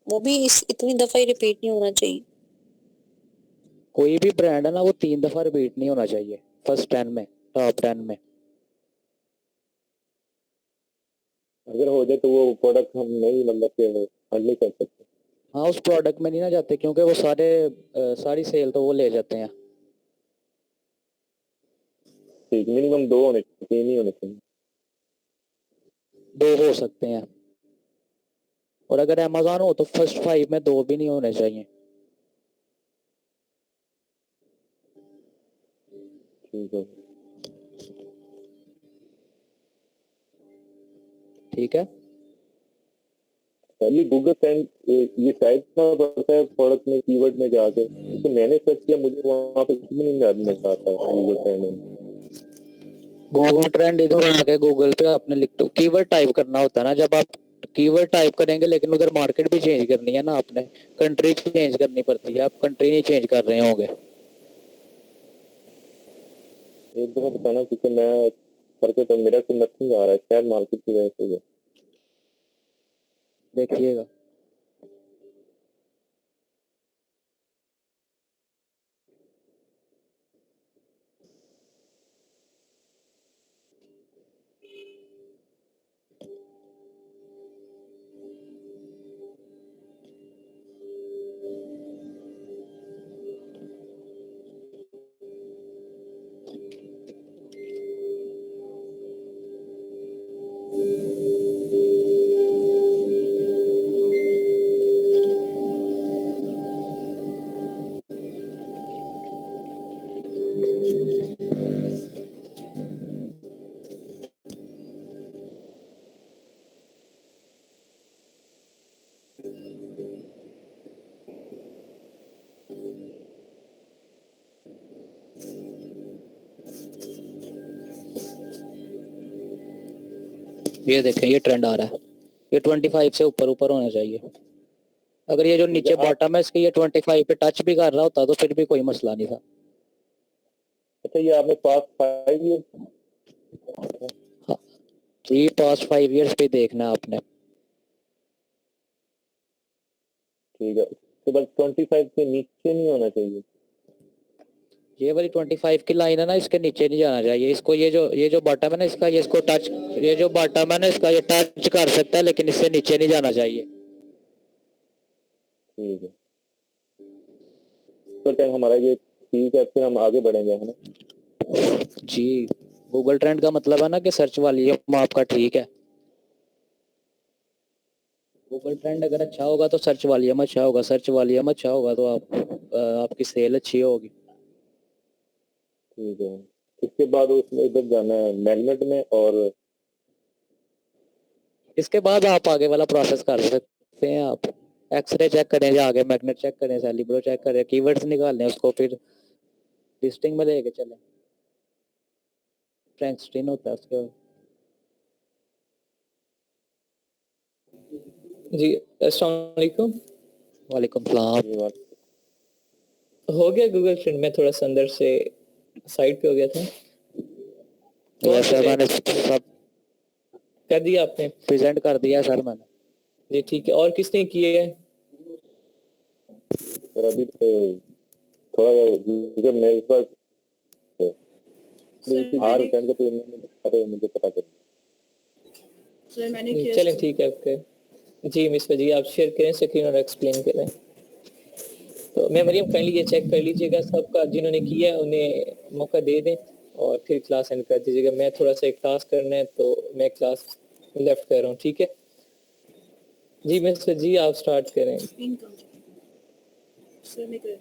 वो भी इस इतनी दफा ही रिपीट नहीं होना चाहिए? कोई भी ब्रांड है ना वो 3 दफा रिपीट नहीं होना चाहिए फर्स्ट 10 में, टॉप 10 में। अगर हो जाए तो वो प्रोडक्ट हम नहीं मतलब कि हल नहीं कर सकते? हाँ उस प्रोडक्ट में नहीं ना जाते, क्योंकि वो सारी सेल तो वो ले जाते हैं। ठीक, मिनिमम 2 होने चाहिए, 3 नहीं होने चाहिए। 2 हो सकते हैं, और अगर अमेज़न हो तो फर्स्ट 5 में 2 भी नहीं होने चाहिए। ठीक है। ठीक है। पहले गूगल ट्रेंड ये साइट ना पड़ता है प्रोडक्ट में कीवर्ड में जाके, तो मैंने सर्च किया, मुझे वहाँ पे कुछ भी नहीं नजर आता है गूगल ट्रेंड में। गूगल ट्रेंड इधर आके गूगल पे आपने लिख दो, कीवर्ड टाइप करना होता है ना जब आप कीवर्ड टाइप करेंगे लेकिन उधर मार्केट भी चेंज करनी है ना, आपने कंट्री चेंज करनी पड़ती है, आप कंट्री नहीं चेंज कर रहे होंगे। एक दफा बताना क्योंकि मैं करके तो मेरा तो नथिंग आ रहा है, शायद मार्केट की वजह से है। देखिएगा ये देखें, ये ट्रेंड आ रहा है, ये 25 से ऊपर ऊपर होना चाहिए। अगर ये जो नीचे बॉटम है इसके ये 25 पे टच भी कर रहा होता तो फिर भी कोई मसला नहीं था। अच्छा ये आपने पास 5 ईयर जी पास 5 इयर्स पे देखना है आपने। ठीक है, उसके बाद 25 के नीचे नहीं होना चाहिए। ये वाली 25 की लाइन है ना, इसके नीचे नहीं जाना चाहिए। इसको ये जो बॉटम है ना इसका, ये इसको टच, ये जो बॉटम है ना इसका ये टच कर सकता है लेकिन इससे नीचे नहीं जाना चाहिए। ठीक है, तो टाइम हमारा ये ठीक है, फिर हम आगे बढ़ेंगे है ना। जी गूगल ट्रेंड का मतलब है ना कि सर्च वॉल्यूम आपका ठीक है। गूगल ट्रेंड अगर अच्छा होगा तो सर्च वॉल्यूम अच्छा होगा, सर्च वॉल्यूम अच्छा होगा तो आपकी सेल अच्छी होगी। ठीक है, इसके बाद उसमें इधर जाना है मैग्नेट में, और इसके बाद आप आगे वाला प्रोसेस कर सकते हैं। आप एक्सरे चेक करें, जाके मैग्नेट चेक करें, सेलिब्रो चेक करें, कीवर्ड्स निकाल लें, उसको फिर लिस्टिंग में लेके चलें। फ्रैंकस्टीन होता है उसके बाद। जी अस्सलाम वालेकुम। वालेकुम सलाम। हो गया गूगल ट्रेंड में, थोड़ा सा अंदर से साइड पे हो गया था। वैसे मैंने सब कर दिया आपने? प्रेजेंट कर दिया सर मैंने। जी ठीक है, और किसने किए है? सर अभी तो थोड़ा जब मेरे पास आर ट्रेंड का तो मुझे पता चल। सर मैंने किया। चलें ठीक है आपके। जी मिस जी आप शेयर करें स्क्रीन और एक्सप्लेन करें। तो मैं मरियम काइंडली ये चेक कर लीजिएगा, सबका जिन्होंने किया है उन्हें मौका दे दें और फिर क्लास एंड कर दीजिएगा। मैं थोड़ा सा एक टास्क करना है तो मैं क्लास लेफ्ट कर रहा हूँ, ठीक है जी मिस जी आप स्टार्ट करें। सर मैं कर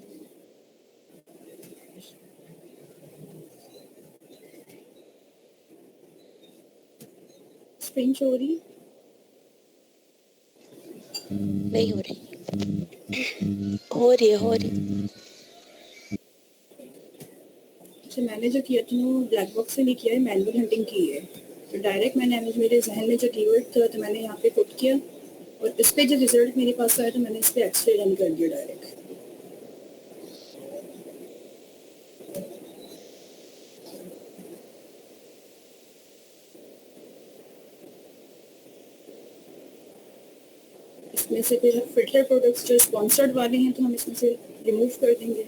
स्क्रीन शो हो रही नहीं हो रही, हो रही है, हो रही। अच्छा मैंने जो किया था वो ब्लैक बॉक्स से नहीं किया है, मैनुअल हंटिंग की है। तो डायरेक्ट मैंने मेरे जहन में जो कीवर्ड था तो मैंने यहाँ पे पुट किया और इस पे जो रिजल्ट मेरे पास आया तो मैंने इस पे एक्सरे रन कर दिया डायरेक्ट। इसमें से फिर फिल्टर प्रोडक्ट्स जो स्पॉन्सर्ड वाले हैं तो हम इसमें से रिमूव कर देंगे,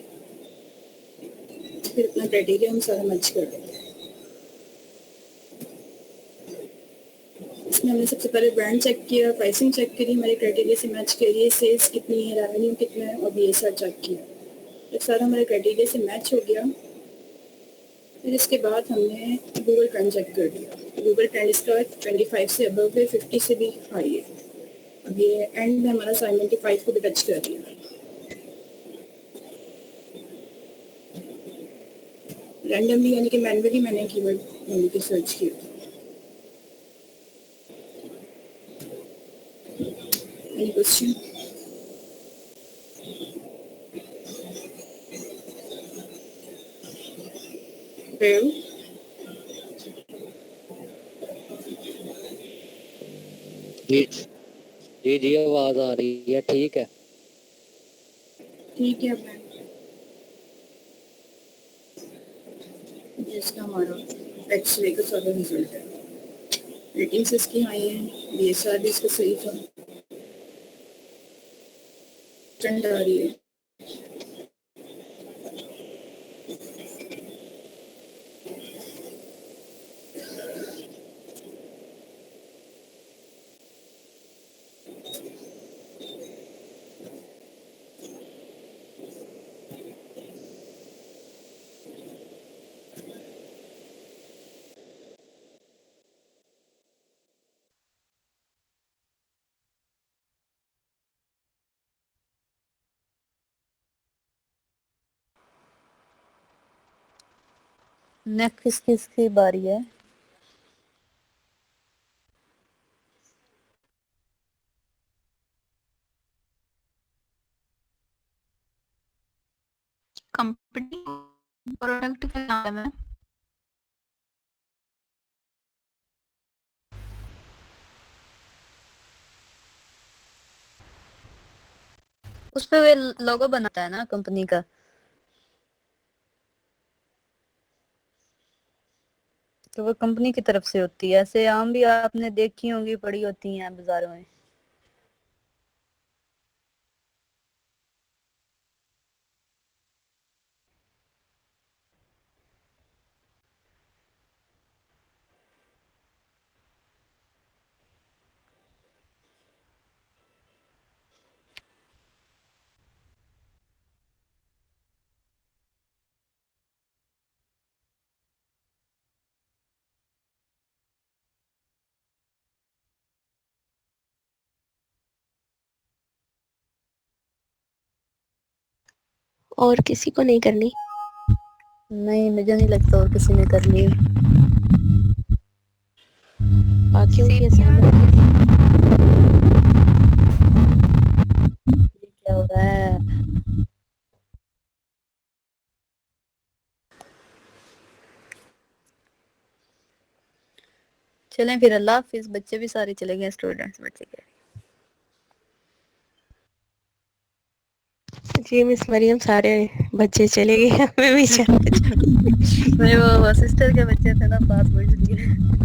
फिर अपना क्राइटेरिया हम सारा मैच कर देंगे। इसमें हमने सबसे पहले ब्रांड चेक किया, प्राइसिंग चेक करी, हमारे क्राइटेरिया से मैच करिए, सेल्स कितनी है, रेवेन्यू कितना है और बीएसआर चेक किया। जब सारा हमारे क्राइटेरिया से मैच हो गया फिर इसके बाद हमने गूगल ट्रेंड चेक कर दिया। गूगल ट्रेंड इसका 25 से अबव है, 50 से भी हाई है। अब ये एंड में हमारा 75 को भी टच कर दिया। रैंडमली यानी कि मैनुअली मैंने कीवर्ड यानी कि सर्च किया। Any question? Bill? जी जी आवाज आ रही है, ठीक है। ठीक है मैम, ये इसका हमारा एक्सरे का सारा रिजल्ट है। रेटिंग्स इसकी हाई है, बीएसआर भी इसका सही था, ट्रेंड आ रही है। नेक्स्ट किसकी बारी है? कंपनी प्रोडक्ट का नाम है। उस पे वे लोगो बनाता है ना कंपनी का। तो वो कंपनी की तरफ से होती है। ऐसे आम भी आपने देखी होंगी, पड़ी होती हैं बाजारों में। और किसी को नहीं करनी? नहीं, मुझे नहीं लगता और किसी ने करनी है। बाकियों की असाइनमेंट क्या हो रहा है? चलें फिर, अल्लाह हाफिज। बच्चे भी सारे चले गए, स्टूडेंट्स बच्चे के। जी मिस मरियम, सारे बच्चे चले गए, हमें भी मेरे वो सिस्टर के बच्चे थे ना, पास वही चले गए।